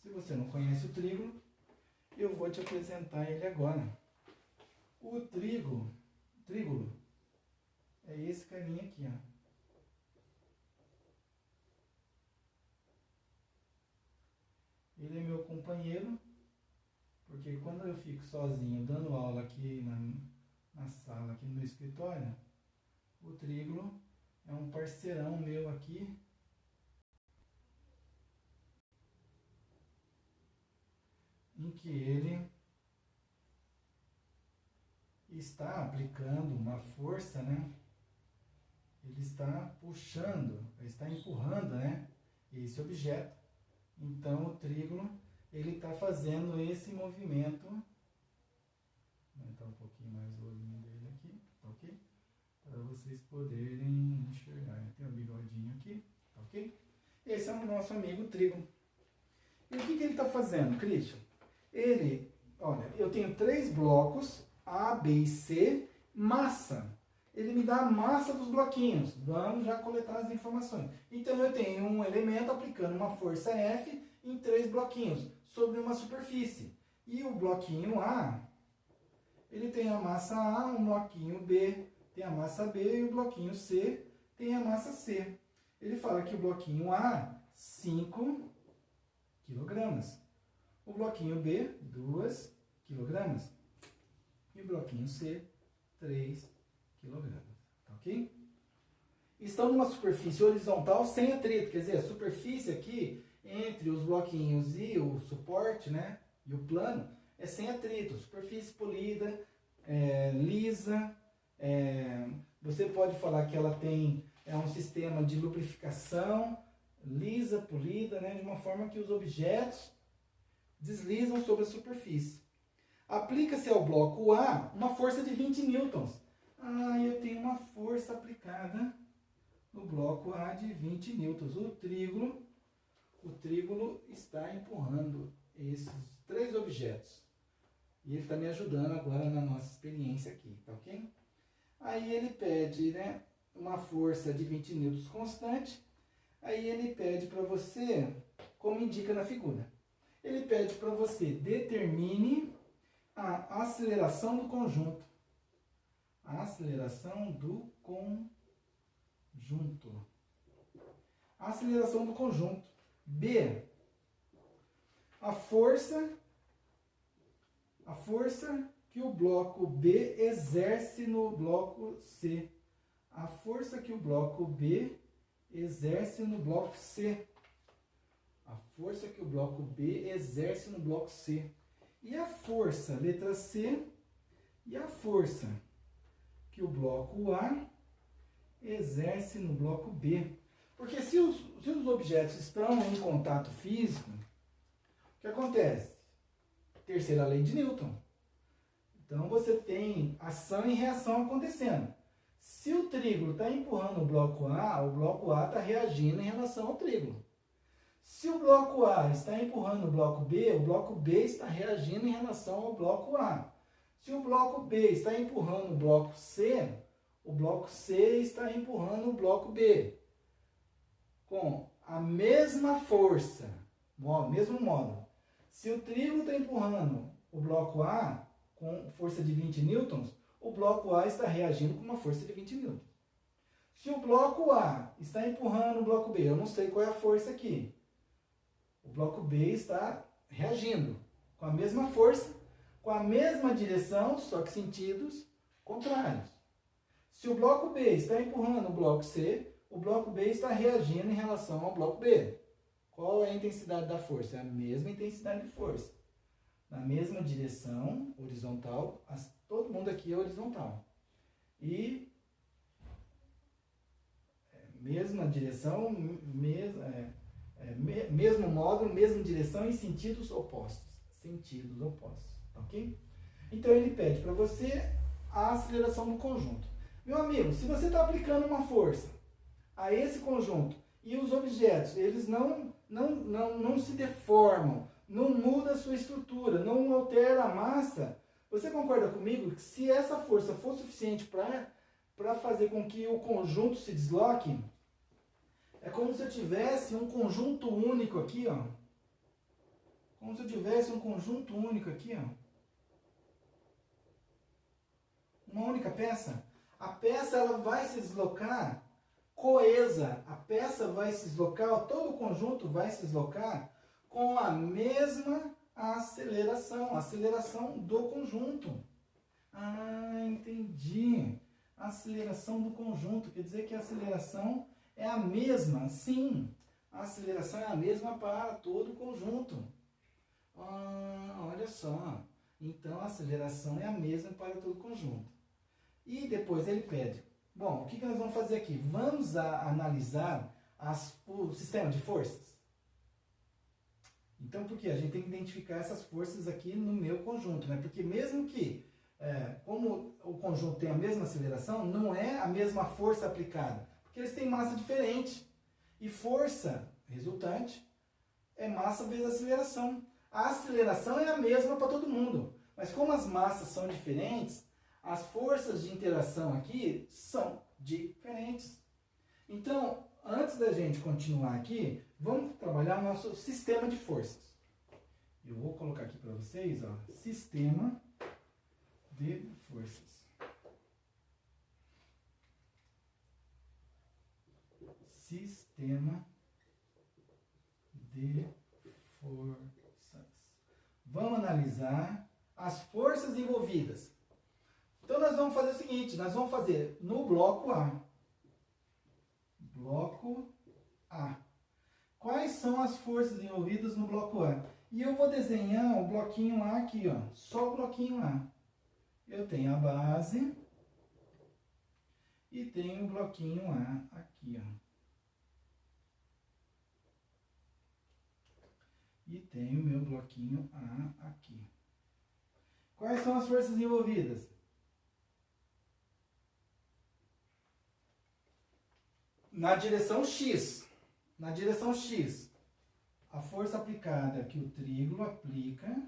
Se você não conhece o trígono, eu vou te apresentar ele agora. O trígono é esse carinha aqui, ó. Ele é meu companheiro, porque quando eu fico sozinho dando aula aqui na sala, aqui no meu escritório, o trígono é um parceirão meu aqui. Em que ele está aplicando uma força, né? Ele está puxando, ele está empurrando, né? Esse objeto. Então, o trígono, ele está fazendo esse movimento. Vou aumentar um pouquinho mais o olhinho dele aqui, tá ok? Para vocês poderem enxergar. Tem um bigodinho aqui, tá ok? Esse é o nosso amigo trígono. E o que ele está fazendo, Christian? Olha, eu tenho 3 blocos, A, B e C, massa. Ele me dá a massa dos bloquinhos. Vamos já coletar as informações. Então, eu tenho um elemento aplicando uma força F em 3 bloquinhos, sobre uma superfície. E o bloquinho A, ele tem a massa A, um bloquinho B tem a massa B, e o bloquinho C tem a massa C. Ele fala que o bloquinho A, 5 kg. O bloquinho B, 2 kg. E o bloquinho C, 3 kg. Tá ok? Estão numa superfície horizontal sem atrito. Quer dizer, a superfície aqui, entre os bloquinhos e o suporte, né? E o plano, é sem atrito. Superfície polida, lisa. Você pode falar que ela tem um sistema de lubrificação lisa, polida, né? De uma forma que os objetos deslizam sobre a superfície. Aplica-se ao bloco A uma força de 20 newtons. Eu tenho uma força aplicada no bloco A de 20 newtons. O trígono está empurrando esses 3 objetos. E ele está me ajudando agora na nossa experiência aqui, tá ok? Aí ele pede, né, uma força de 20 newtons constante. Aí ele pede para você, como indica na figura, ele pede para você determine a aceleração do conjunto. A aceleração do conjunto. A aceleração do conjunto. B. A força que o bloco B exerce no bloco C. A força que o bloco B exerce no bloco C. A força que o bloco B exerce no bloco C. E a força, letra C, e a força que o bloco A exerce no bloco B. Porque se os objetos estão em contato físico, o que acontece? Terceira lei de Newton. Então, você tem ação e reação acontecendo. Se o trígono está empurrando o bloco A está reagindo em relação ao trígono. Se o bloco A está empurrando o bloco B está reagindo em relação ao bloco A. Se o bloco B está empurrando o bloco C está empurrando o bloco B. Com a mesma força, mesmo modo. Se o trígono está empurrando o bloco A com força de 20 newtons, o bloco A está reagindo com uma força de 20 newtons. Se o bloco A está empurrando o bloco B, eu não sei qual é a força aqui. O bloco B está reagindo com a mesma força, com a mesma direção, só que sentidos contrários. Se o bloco B está empurrando o bloco C, o bloco B está reagindo em relação ao bloco B. Qual é a intensidade da força? É a mesma intensidade de força. Na mesma direção, horizontal, todo mundo aqui é horizontal. E mesma direção, mesmo módulo, mesma direção em sentidos opostos. Sentidos opostos, ok? Então ele pede para você a aceleração do conjunto. Meu amigo, se você está aplicando uma força a esse conjunto e os objetos, eles não se deformam, não muda a sua estrutura, não altera a massa, você concorda comigo que se essa força for suficiente para fazer com que o conjunto se desloque, é como se eu tivesse um conjunto único aqui, ó. Como se eu tivesse um conjunto único aqui, ó. Uma única peça. A peça ela vai se deslocar coesa. A peça vai se deslocar, todo o conjunto vai se deslocar com a mesma aceleração. A aceleração do conjunto. Ah, entendi. A aceleração do conjunto. Quer dizer que a aceleração é a mesma, sim. A aceleração é a mesma para todo o conjunto. Ah, olha só. Então, a aceleração é a mesma para todo o conjunto. E depois ele pede, bom, o que nós vamos fazer aqui? Vamos analisar o sistema de forças. Então, por quê? A gente tem que identificar essas forças aqui no meu conjunto, né? Porque mesmo que, como o conjunto tem a mesma aceleração, não é a mesma força aplicada. Porque eles têm massa diferente. E força resultante é massa vezes aceleração. A aceleração é a mesma para todo mundo. Mas como as massas são diferentes, as forças de interação aqui são diferentes. Então, antes da gente continuar aqui, vamos trabalhar o nosso sistema de forças. Eu vou colocar aqui para vocês, ó, sistema de forças. Sistema de forças. Vamos analisar as forças envolvidas. Então, nós vamos fazer o seguinte, nós vamos fazer no bloco A. Bloco A. Quais são as forças envolvidas no bloco A? E eu vou desenhar o bloquinho A aqui, ó, só o bloquinho A. Eu tenho a base e tenho o bloquinho A aqui, ó. E tenho o meu bloquinho A aqui. Quais são as forças envolvidas? Na direção X. Na direção X, a força aplicada que o trígono aplica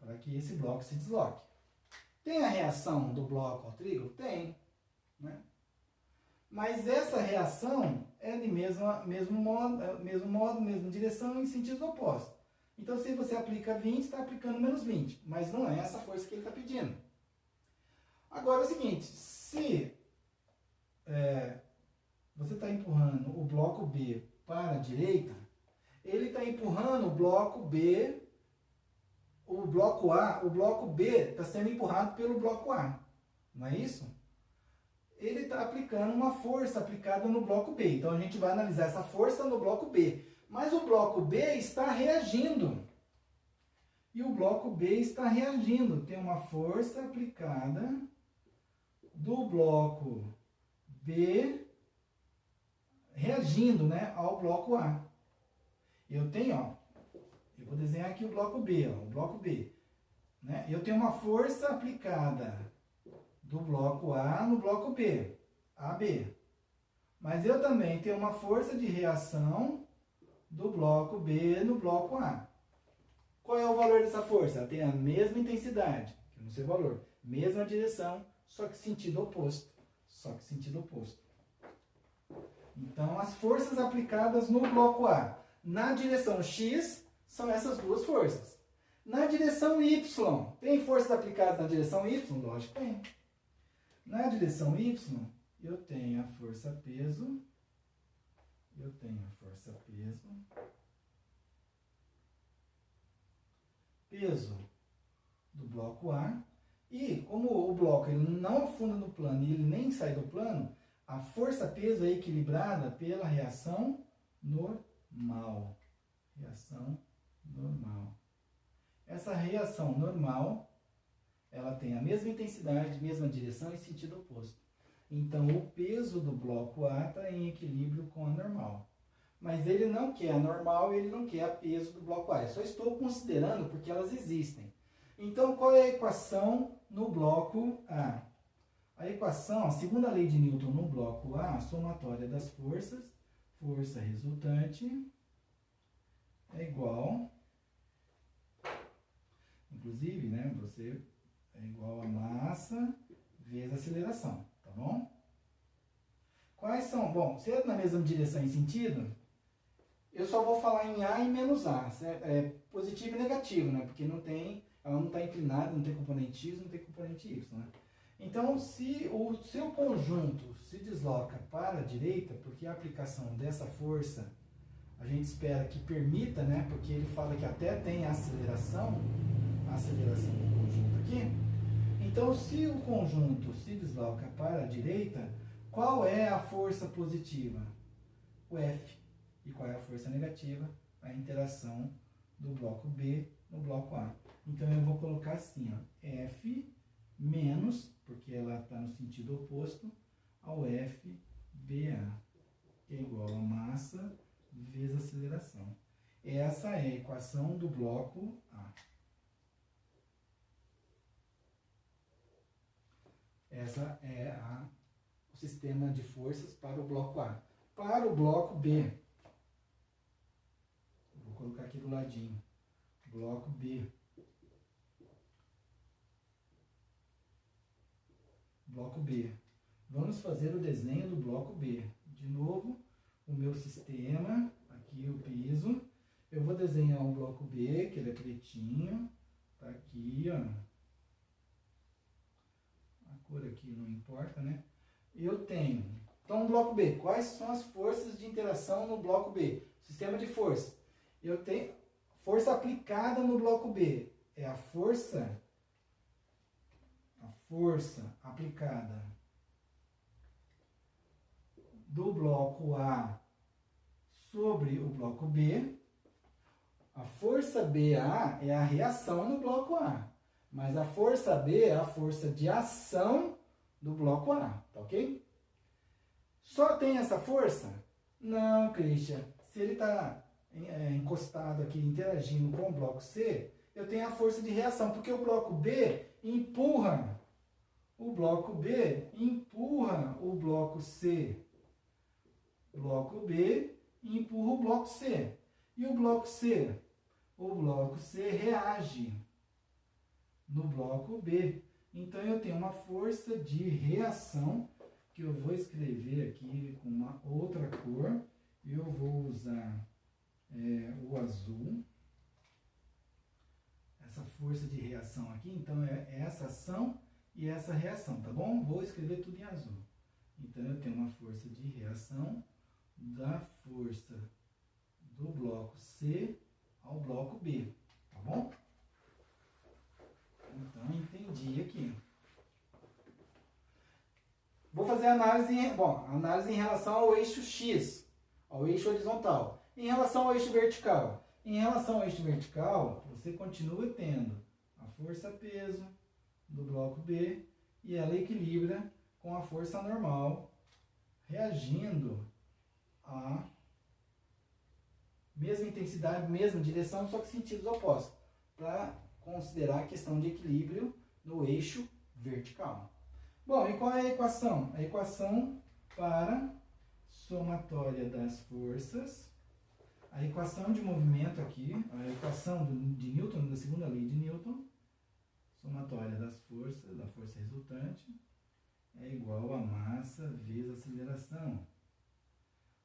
para que esse bloco se desloque. Tem a reação do bloco ao trígono? Tem, né? Mas essa reação é de mesmo modo, mesma direção em sentidos opostos. Então, se você aplica 20, está aplicando menos 20. Mas não é essa força que ele está pedindo. Agora é o seguinte, se você está empurrando o bloco B para a direita, ele está empurrando o bloco B, o bloco A, o bloco B está sendo empurrado pelo bloco A. Não é isso? Ele está aplicando uma força aplicada no bloco B. Então, a gente vai analisar essa força no bloco B. Mas o bloco B está reagindo. E o bloco B está reagindo. Tem uma força aplicada do bloco B reagindo, né, ao bloco A. Eu tenho, ó, eu vou desenhar aqui o bloco B, ó, o bloco B. Né? Eu tenho uma força aplicada do bloco A no bloco B, AB. Mas eu também tenho uma força de reação do bloco B no bloco A. Qual é o valor dessa força? Ela tem a mesma intensidade, que eu não sei o valor, mesma direção, só que sentido oposto. Então, as forças aplicadas no bloco A na direção X são essas duas forças. Na direção Y, tem forças aplicadas na direção Y? Lógico que tem. Na direção Y, eu tenho a força-peso, peso do bloco A. E como o bloco ele não afunda no plano e ele nem sai do plano, a força-peso é equilibrada pela reação normal. Reação normal. Essa reação normal, ela tem a mesma intensidade, mesma direção e sentido oposto. Então, o peso do bloco A está em equilíbrio com a normal. Mas ele não quer a normal e ele não quer a peso do bloco A. Eu só estou considerando porque elas existem. Então, qual é a equação no bloco A? A equação, a segunda lei de Newton no bloco A, a somatória das forças, força resultante, é igual, inclusive, né, você é igual a massa vezes aceleração, tá bom? Quais são? Bom, se é na mesma direção e sentido, eu só vou falar em A e menos A, certo? É positivo e negativo, né? Porque não tem, ela não está inclinada, não tem componente X, não tem componente Y, né? Então, se o seu conjunto se desloca para a direita, porque a aplicação dessa força, a gente espera que permita, né? Porque ele fala que até tem a aceleração do conjunto aqui. Então, se o conjunto se desloca para a direita, qual é a força positiva? O F. E qual é a força negativa? A interação do bloco B no bloco A. Então, eu vou colocar assim, ó, F menos, porque ela está no sentido oposto, ao FBA, que é igual a massa vezes aceleração. Essa é a equação do bloco A. Essa é o sistema de forças para o bloco A. Para o bloco B, vou colocar aqui do ladinho, bloco B. Bloco B. Vamos fazer o desenho do bloco B. De novo, o meu sistema, aqui o piso. Eu vou desenhar o bloco B, que ele é pretinho. Tá aqui, ó. A cor aqui não importa, né? Eu tenho. Então, o bloco B. Quais são as forças de interação no bloco B? Sistema de força. Eu tenho força aplicada no bloco B. É a força aplicada do bloco A sobre o bloco B. A força BA é a reação no bloco A, mas a força B é a força de ação do bloco A, tá ok? Só tem essa força? Não, Christian. Se ele está encostado aqui, interagindo com o bloco C, eu tenho a força de reação, porque o bloco B empurra o bloco B, empurra o bloco C. Bloco B empurra o bloco C. E o bloco C? O bloco C reage no bloco B. Então, eu tenho uma força de reação, que eu vou escrever aqui com uma outra cor. Eu vou usar o azul. Essa força de reação aqui, então, é essa ação e essa reação, tá bom? Vou escrever tudo em azul. Então, eu tenho uma força de reação da força do bloco C ao bloco B, tá bom? Então, entendi aqui. Vou fazer análise em relação ao eixo X, ao eixo horizontal. Em relação ao eixo vertical. Em relação ao eixo vertical, você continua tendo a força-peso do bloco B e ela equilibra com a força normal, reagindo à mesma intensidade, mesma direção, só que sentidos opostos, para considerar a questão de equilíbrio no eixo vertical. Bom, e qual é a equação? A equação para somatória das forças, a equação de movimento aqui, a equação de Newton, da segunda lei de Newton, somatória das forças, da força resultante, é igual a massa vezes aceleração.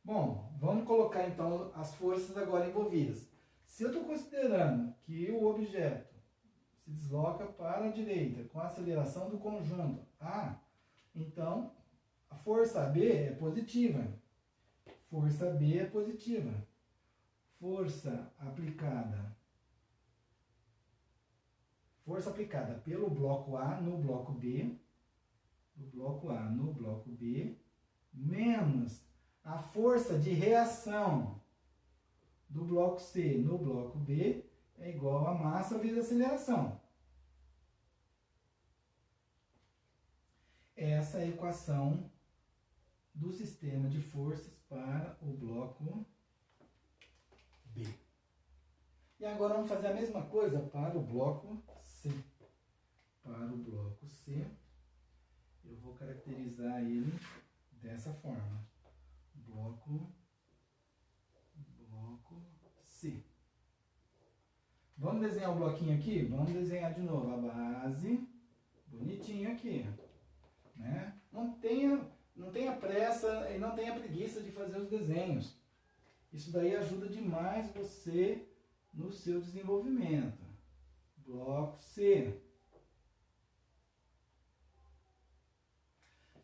Bom, vamos colocar então as forças agora envolvidas. Se eu estou considerando que o objeto se desloca para a direita com a aceleração do conjunto A, então a força B é positiva. Força B é positiva. Força aplicada força aplicada pelo bloco A no bloco B, do bloco A no bloco B, menos a força de reação do bloco C no bloco B é igual a massa vezes aceleração. Essa é a equação do sistema de forças para o bloco B. E agora vamos fazer a mesma coisa para o bloco C. Para o bloco C, eu vou caracterizar ele dessa forma. Bloco C. Vamos desenhar o bloquinho aqui? Vamos desenhar de novo a base, bonitinho aqui, né? Não tenha pressa e não tenha preguiça de fazer os desenhos. Isso daí ajuda demais você no seu desenvolvimento. Bloco C.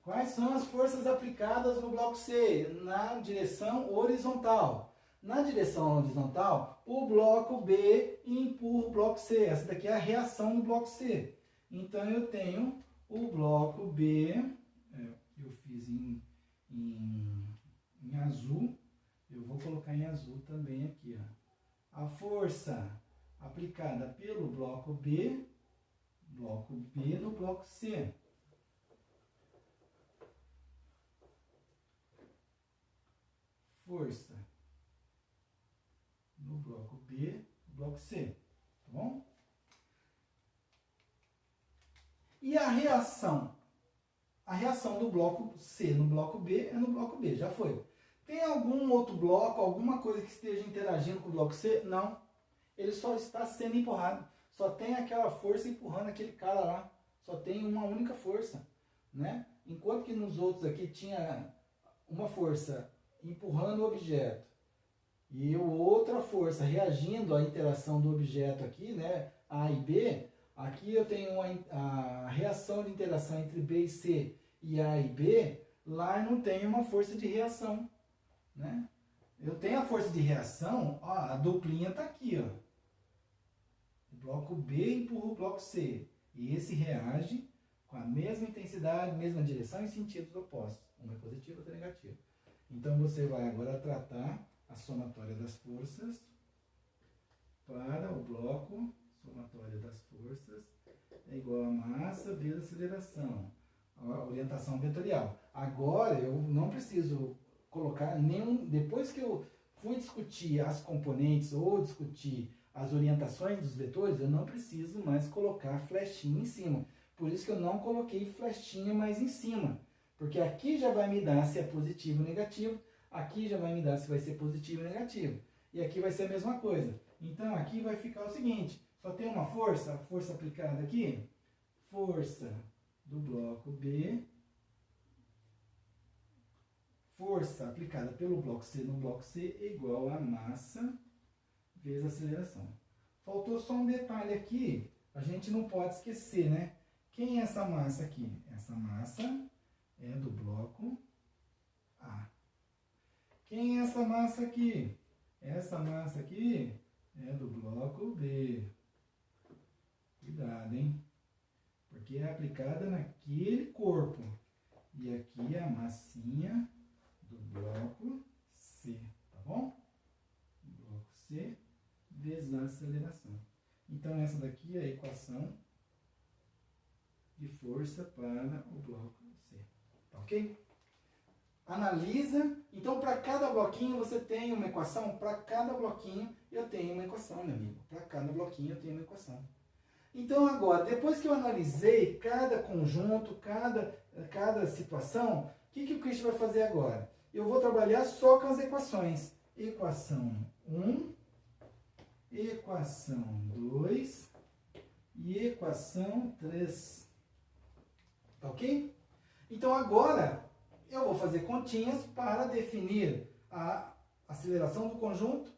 Quais são as forças aplicadas no bloco C? Na direção horizontal. Na direção horizontal, o bloco B empurra o bloco C. Essa daqui é a reação do bloco C. Então, eu tenho o bloco B, eu fiz em azul, eu vou colocar em azul também aqui, ó. A força aplicada pelo bloco B no bloco C. Força no bloco B, no bloco C, tá bom? E a reação? A reação do bloco C no bloco B é no bloco B, já foi. Tem algum outro bloco, alguma coisa que esteja interagindo com o bloco C? Não. Ele só está sendo empurrado. Só tem aquela força empurrando aquele cara lá. Só tem uma única força, né? Enquanto que nos outros aqui tinha uma força empurrando o objeto e outra força reagindo à interação do objeto aqui, né, A e B, aqui eu tenho a reação de interação entre B e C e A e B, lá eu não tenho uma força de reação, né? Eu tenho a força de reação, ó, a duplinha está aqui, ó. O bloco B empurra o bloco C e esse reage com a mesma intensidade, mesma direção e sentidos opostos, uma é positivo, outra é negativo. Então, você vai agora tratar a somatória das forças para o bloco. Somatória das forças é igual a massa vezes aceleração. A orientação vetorial. Agora, eu não preciso colocar nenhum... Depois que eu fui discutir as componentes ou discutir as orientações dos vetores, eu não preciso mais colocar flechinha em cima. Por isso que eu não coloquei flechinha mais em cima. Porque aqui já vai me dar se é positivo ou negativo, aqui já vai me dar se vai ser positivo ou negativo. E aqui vai ser a mesma coisa. Então, aqui vai ficar o seguinte, só tem uma força, a força aplicada aqui, força do bloco B, força aplicada pelo bloco C no bloco C é igual a massa vezes aceleração. Faltou só um detalhe aqui, a gente não pode esquecer, né? Quem é essa massa aqui? Essa massa é do bloco A. Quem é essa massa aqui? Essa massa aqui é do bloco B. Cuidado, hein? Porque é aplicada naquele corpo. E aqui é a massinha do bloco C, tá bom? Bloco C vezes a aceleração. Então, essa daqui é a equação de força para o bloco C. Tá ok? Analisa. Então, para cada bloquinho você tem uma equação. Para cada bloquinho eu tenho uma equação, meu amigo. Para cada bloquinho eu tenho uma equação. Então, agora, depois que eu analisei cada conjunto, cada situação, o que o Christian vai fazer agora? Eu vou trabalhar só com as equações. Equação 1, equação 2 e equação 3. Tá ok? Então, agora, eu vou fazer continhas para definir a aceleração do conjunto,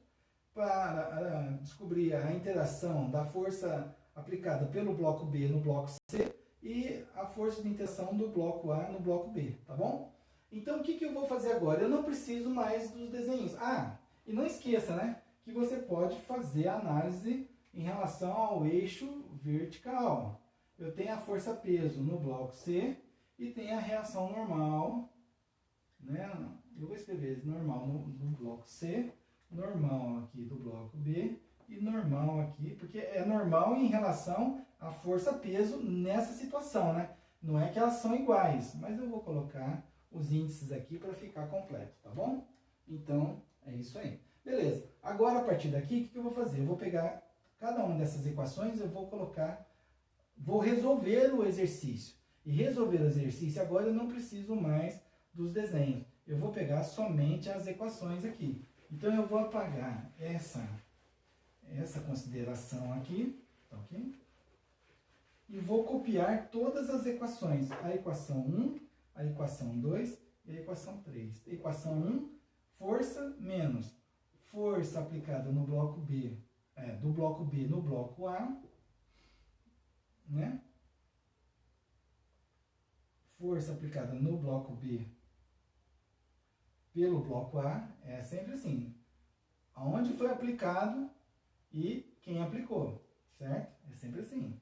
para descobrir a interação da força aplicada pelo bloco B no bloco C e a força de interação do bloco A no bloco B, tá bom? Então, o que eu vou fazer agora? Eu não preciso mais dos desenhos. Ah, e não esqueça, né, que você pode fazer a análise em relação ao eixo vertical. Eu tenho a força-peso no bloco C e tenho a reação normal, né? Eu vou escrever normal no bloco C, normal aqui do bloco B e normal aqui, porque é normal em relação à força-peso nessa situação, né? Não é que elas são iguais, mas eu vou colocar os índices aqui para ficar completo, tá bom? Então, é isso aí. Beleza. Agora, a partir daqui, o que eu vou fazer? Eu vou pegar cada uma dessas equações, eu vou resolver o exercício. E resolver o exercício agora eu não preciso mais dos desenhos. Eu vou pegar somente as equações aqui. Então, eu vou apagar essa consideração aqui, tá ok? E vou copiar todas as equações. A equação 1, a equação 2 e a equação 3. Equação 1, força menos força aplicada no bloco B, do bloco B no bloco A, né? Força aplicada no bloco B pelo bloco A, é sempre assim. Aonde foi aplicado e quem aplicou, certo? É sempre assim.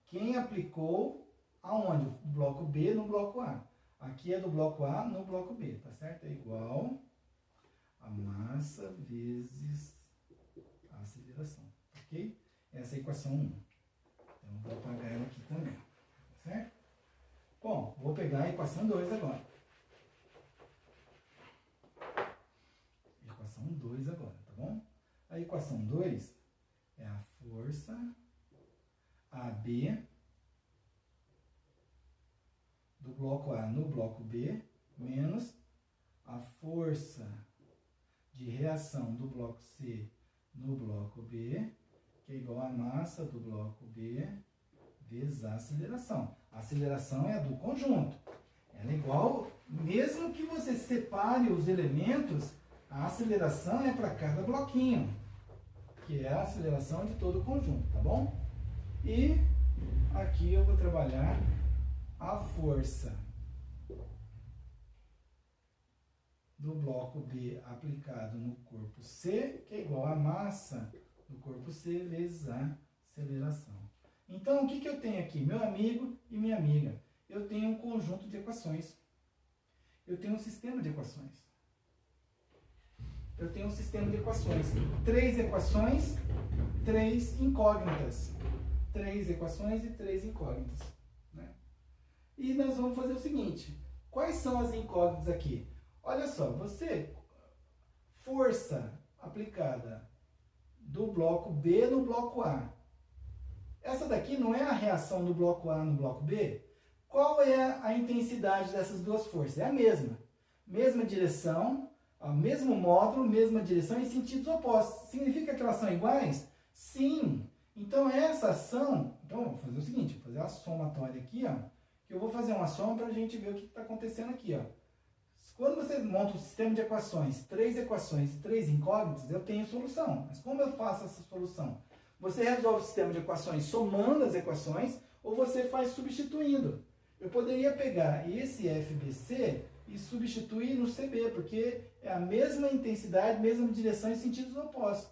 Quem aplicou aonde? Do bloco B no bloco A. Aqui é do bloco A no bloco B, tá certo? É igual a massa vezes a aceleração, ok? Essa é a equação 1. Então, vou apagar ela aqui também, tá certo? Bom, vou pegar a equação 2 agora. Equação 2 agora, tá bom? A equação 2 é a força AB do bloco A no bloco B menos a força de reação do bloco C no bloco B, que é igual a massa do bloco B vezes a aceleração. A aceleração é a do conjunto. Ela é igual, mesmo que você separe os elementos, a aceleração é para cada bloquinho, que é a aceleração de todo o conjunto, tá bom? E aqui eu vou trabalhar a força do bloco B aplicado no corpo C, que é igual a massa do corpo C vezes a aceleração. Então, o que eu tenho aqui? Meu amigo e minha amiga. Eu tenho um conjunto de equações. Eu tenho um sistema de equações. Eu tenho um sistema de equações. 3 equações, 3 incógnitas. 3 equações e 3 incógnitas, né? E nós vamos fazer o seguinte. Quais são as incógnitas aqui? Olha só, força aplicada do bloco B no bloco A. Essa daqui não é a reação do bloco A no bloco B? Qual é a intensidade dessas duas forças? É a mesma. Mesma direção, mesmo módulo, mesma direção em sentidos opostos. Significa que elas são iguais? Sim. Então, essa ação... Então, vou fazer o seguinte, vou fazer a somatória aqui, ó. Que eu vou fazer uma soma para a gente ver o que está acontecendo aqui, ó. Quando você monta um sistema de equações, 3 equações e 3 incógnitas, eu tenho solução. Mas como eu faço essa solução? Você resolve o sistema de equações somando as equações ou você faz substituindo. Eu poderia pegar esse FBC e substituir no CB, porque é a mesma intensidade, mesma direção em sentidos opostos,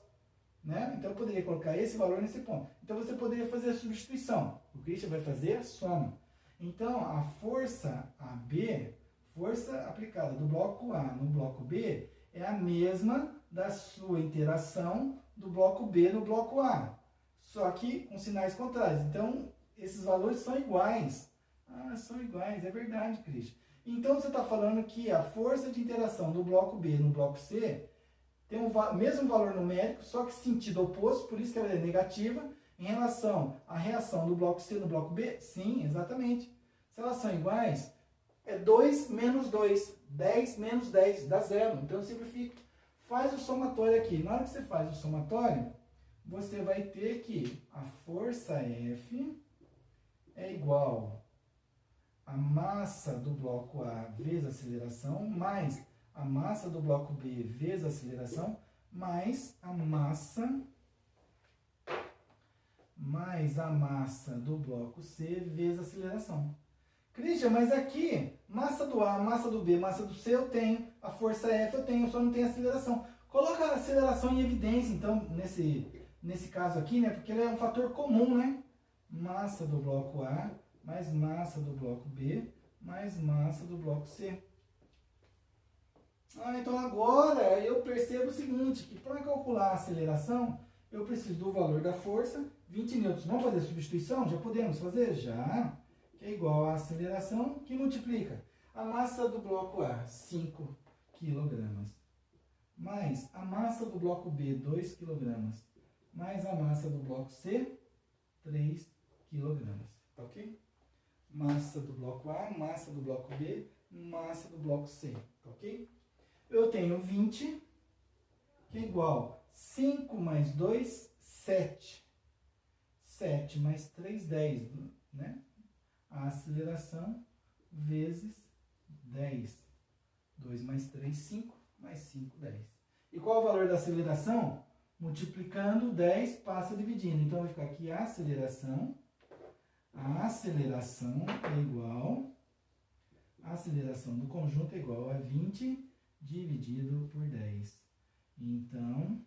né? Então eu poderia colocar esse valor nesse ponto. Então você poderia fazer a substituição. O Christian vai fazer a soma. Então a força AB, força aplicada do bloco A no bloco B, é a mesma da sua interação do bloco B no bloco A, só que com sinais contrários. Então, esses valores são iguais. Ah, são iguais, é verdade, Cristian. Então, você está falando que a força de interação do bloco B no bloco C tem o mesmo valor numérico, só que sentido oposto, por isso que ela é negativa, em relação à reação do bloco C no bloco B? Sim, exatamente. Se elas são iguais, é 2 menos 2, 10 menos 10, dá 0. Então, simplifica. Faz o somatório aqui. Na hora que você faz o somatório, você vai ter que a força F é igual a massa do bloco A vezes a aceleração, mais a massa do bloco B vezes a aceleração, mais a massa do bloco C vezes a aceleração. Christian, mas aqui, massa do A, massa do B, massa do C eu tenho, a força F eu tenho, só não tenho aceleração. Coloca a aceleração em evidência, então, nesse caso aqui, né? Porque ele é um fator comum, né? Massa do bloco A mais massa do bloco B mais massa do bloco C. Então agora eu percebo o seguinte, que para calcular a aceleração, eu preciso do valor da força, 20 newtons. Vamos fazer substituição? Já podemos fazer? Já. Que é igual à aceleração, que multiplica a massa do bloco A, 5 kg, mais a massa do bloco B, 2 kg, mais a massa do bloco C, 3 kg. Tá ok? Massa do bloco A, massa do bloco B, massa do bloco C. Tá ok? Eu tenho 20, que é igual a 5 mais 2, 7. 7 mais 3, 10, né? A aceleração vezes 10. 2 mais 3, 5, mais 5, 10. E qual o valor da aceleração? Multiplicando 10, passa dividindo. Então, vai ficar aqui a aceleração é igual, a aceleração do conjunto é igual a 20 dividido por 10. Então,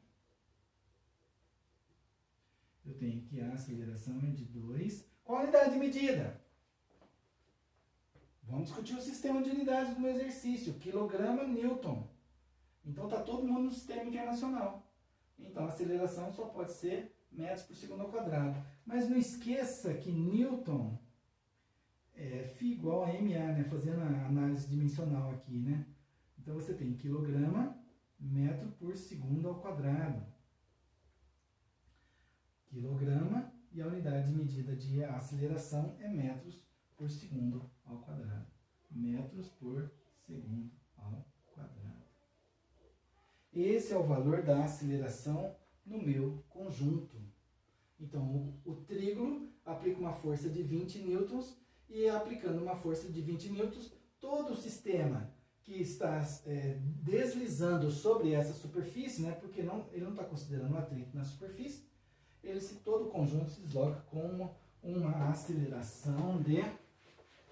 eu tenho que a aceleração é de 2. Qual a unidade de medida? Vamos discutir o sistema de unidades do meu exercício. Quilograma, newton. Então, está todo mundo no sistema internacional. Então, a aceleração só pode ser metros por segundo ao quadrado. Mas não esqueça que newton é φ igual a MA, né? Fazendo a análise dimensional aqui, né? Então, você tem quilograma, metro por segundo ao quadrado. Quilograma e a unidade de medida de aceleração é metros por segundo ao quadrado. Metros por segundo ao quadrado. Esse é o valor da aceleração no meu conjunto. Então, o trígono aplica uma força de 20 newtons e aplicando uma força de 20 newtons, todo o sistema que está deslizando sobre essa superfície, né, porque ele não está considerando o atrito na superfície, todo o conjunto se desloca com uma aceleração de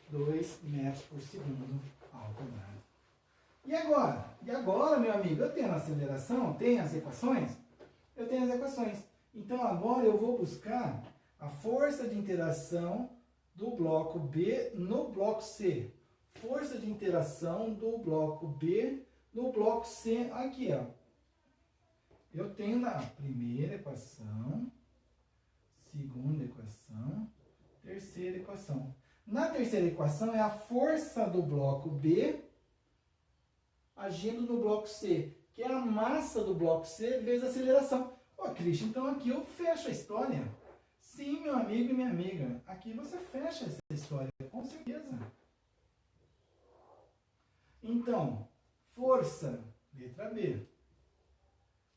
2 metros por segundo ao quadrado. E agora, meu amigo, eu tenho a aceleração, tenho as equações? Eu tenho as equações. Então, agora eu vou buscar a força de interação do bloco B no bloco C. Força de interação do bloco B no bloco C. Aqui, ó. Eu tenho na primeira equação, segunda equação, terceira equação. Na terceira equação é a força do bloco B agindo no bloco C, que é a massa do bloco C vezes a aceleração. Cristian, então aqui eu fecho a história. Sim, meu amigo e minha amiga, aqui você fecha essa história, com certeza. Então, força, letra B.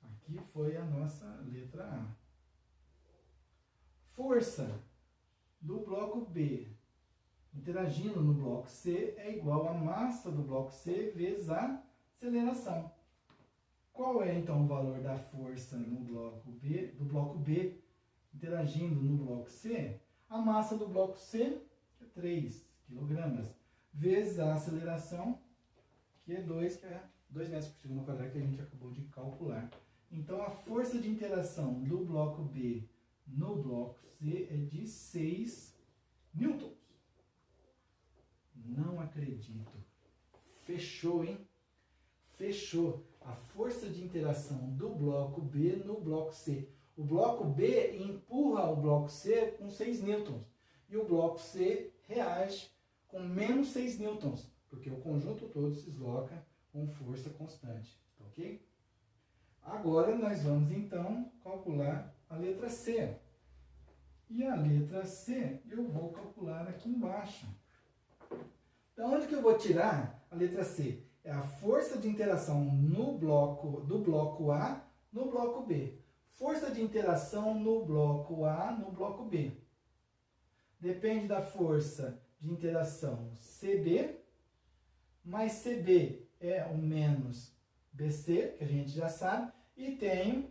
Aqui foi a nossa letra A. Força do bloco B interagindo no bloco C é igual a massa do bloco C vezes a aceleração. Qual é, então, o valor da força no bloco B, do bloco B interagindo no bloco C? A massa do bloco C, que é 3 kg, vezes a aceleração, que é 2 metros por segundo ao quadrado, que a gente acabou de calcular. Então, a força de interação do bloco B no bloco C é de 6 newtons. Não acredito. Fechou, hein? Fechou. A força de interação do bloco B no bloco C. O bloco B empurra o bloco C com 6 newtons. E o bloco C reage com menos 6 newtons. Porque o conjunto todo se desloca com força constante. Tá ok? Agora nós vamos então calcular a letra C. E a letra C eu vou calcular aqui embaixo. Da onde que eu vou tirar a letra C? É a força de interação do bloco A no bloco B. Força de interação no bloco A no bloco B. Depende da força de interação CB, mais CB é o menos BC, que a gente já sabe, e tenho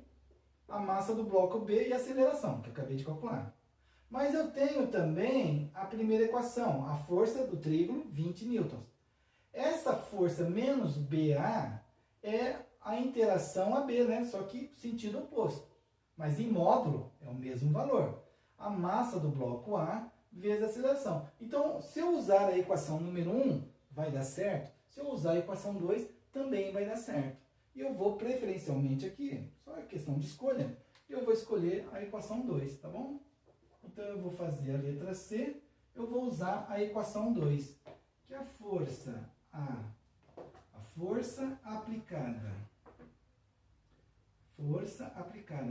a massa do bloco B e a aceleração, que eu acabei de calcular. Mas eu tenho também a primeira equação, a força do trígono, 20 newtons. Essa força menos BA é a interação AB, né? Só que sentido oposto. Mas em módulo é o mesmo valor. A massa do bloco A vezes a aceleração. Então, se eu usar a equação número 1, vai dar certo. Se eu usar a equação 2, também vai dar certo. E eu vou preferencialmente aqui, só é questão de escolha, eu vou escolher a equação 2, tá bom? Então, eu vou fazer a letra C, eu vou usar a equação 2, que é a força aplicada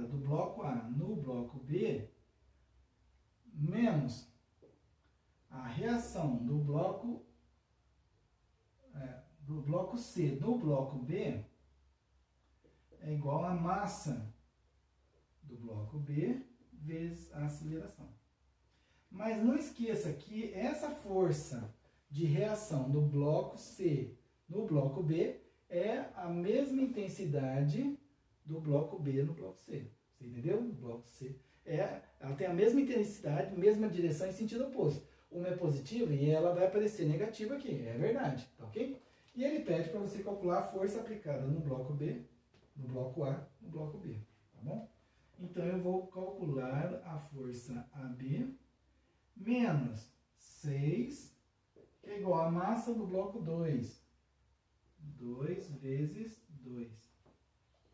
do bloco A no bloco B, menos a reação do bloco C no bloco B, é igual a massa do bloco B vezes a aceleração. Mas não esqueça que essa força de reação do bloco C no bloco B é a mesma intensidade do bloco B no bloco C. Você entendeu? O bloco C ela tem a mesma intensidade, mesma direção em sentido oposto. Uma é positiva e ela vai aparecer negativa aqui. É verdade, tá ok? E ele pede para você calcular a força aplicada no bloco B, no bloco A, no bloco B, tá bom? Então, eu vou calcular a força AB menos 6, que é igual a massa do bloco 2. 2 vezes 2.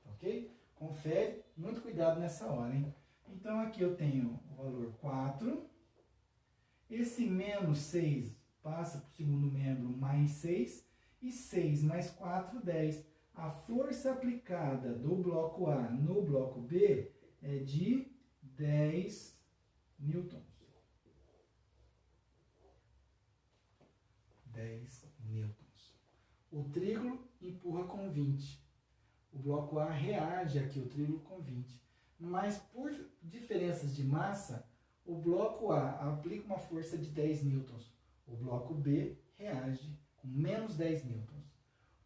Ok? Confere, muito cuidado nessa hora, hein? Então, aqui eu tenho o valor 4. Esse menos 6 passa para o segundo membro, mais 6. E 6 mais 4, 10. A força aplicada do bloco A no bloco B é de 10 newtons. 10 newtons. O trígono empurra com 20. O bloco A reage aqui, o trígono com 20. Mas por diferenças de massa, o bloco A aplica uma força de 10 newtons. O bloco B reage com menos 10 newtons.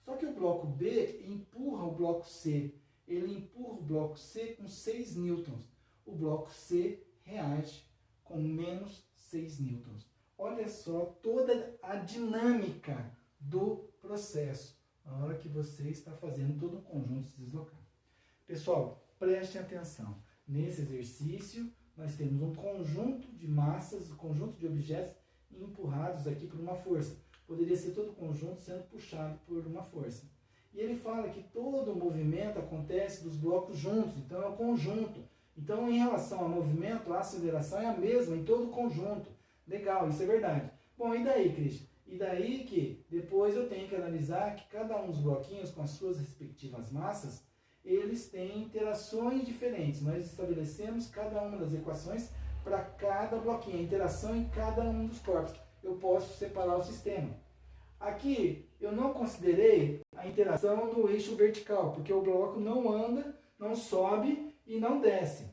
Só que o bloco B empurra o bloco C. Ele empurra o bloco C com 6 newtons. O bloco C reage com menos 6 newtons. Olha só toda a dinâmica do processo na hora que você está fazendo todo um conjunto se deslocar. Pessoal, prestem atenção. Nesse exercício, nós temos um conjunto de massas, um conjunto de objetos empurrados aqui por uma força. Poderia ser todo o conjunto sendo puxado por uma força. E ele fala que todo o movimento acontece dos blocos juntos, então é um conjunto. Então, em relação ao movimento, a aceleração é a mesma em todo o conjunto. Legal, isso é verdade. Bom, e daí, Cristian? E daí que depois eu tenho que analisar que cada um dos bloquinhos com as suas respectivas massas, eles têm interações diferentes. Nós estabelecemos cada uma das equações para cada bloquinho, a interação em cada um dos corpos. Eu posso separar o sistema. Aqui eu não considerei a interação do eixo vertical, porque o bloco não anda, não sobe e não desce.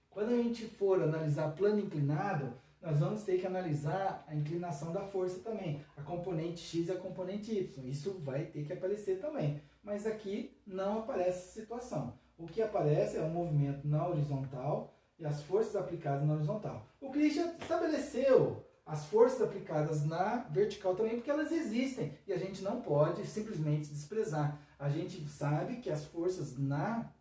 Quando a gente for analisar plano inclinado, nós vamos ter que analisar a inclinação da força também, a componente X e a componente Y. Isso vai ter que aparecer também. Mas aqui não aparece essa situação. O que aparece é o movimento na horizontal e as forças aplicadas na horizontal. O Christian estabeleceu as forças aplicadas na vertical também, porque elas existem e a gente não pode simplesmente desprezar. A gente sabe que as forças na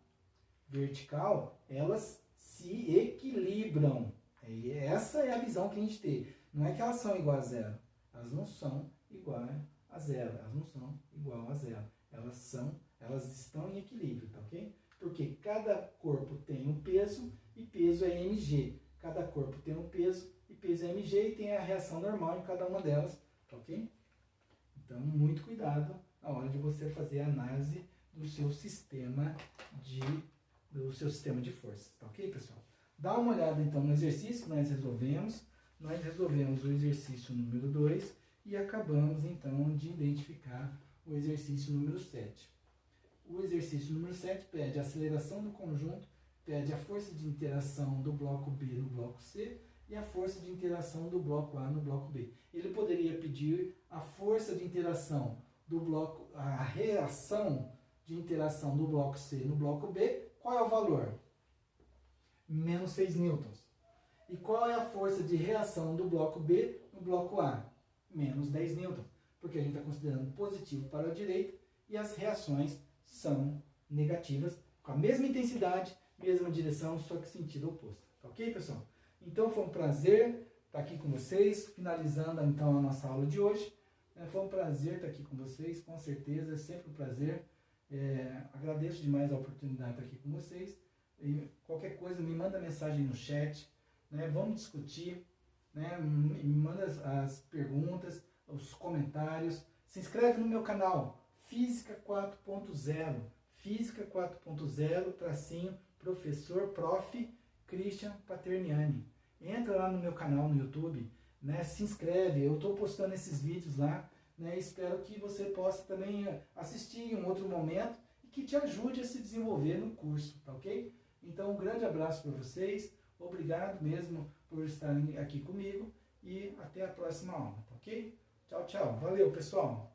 vertical, elas se equilibram. E essa é a visão que a gente tem. Não é que elas são igual a zero. Elas não são igual a zero. Elas não são igual a zero. Elas estão em equilíbrio, tá ok? Porque cada corpo tem um peso e peso é mg. Cada corpo tem um peso e peso é mg e tem a reação normal em cada uma delas, tá ok? Então, muito cuidado na hora de você fazer a análise do seu sistema de forças, tá ok, pessoal? Dá uma olhada então no exercício que nós resolvemos. Nós resolvemos o exercício número 2 e acabamos então de identificar o exercício número 7. O exercício número 7 pede a aceleração do conjunto, pede a força de interação do bloco B no bloco C e a força de interação do bloco A no bloco B. Ele poderia pedir a força de interação do bloco, a reação de interação do bloco C no bloco B. Qual é o valor? Menos 6 newtons. E qual é a força de reação do bloco B no bloco A? Menos 10 newtons. Porque a gente está considerando positivo para a direita e as reações são negativas, com a mesma intensidade, mesma direção, só que sentido oposto. Tá ok, pessoal? Então foi um prazer estar aqui com vocês, finalizando então a nossa aula de hoje. Foi um prazer estar aqui com vocês, com certeza, é sempre um prazer. Agradeço demais a oportunidade de estar aqui com vocês. E qualquer coisa, me manda mensagem no chat, né? Vamos discutir, né? Me manda as perguntas, os comentários. Se inscreve no meu canal, Física 4.0, Física 4.0, tracinho, professor, prof. Christian Paterniani. Entra lá no meu canal no YouTube, né? Se inscreve, eu estou postando esses vídeos lá, né? Espero que você possa também assistir em um outro momento e que te ajude a se desenvolver no curso, tá ok? Então, um grande abraço para vocês, obrigado mesmo por estarem aqui comigo e até a próxima aula, tá ok? Tchau, tchau. Valeu, pessoal!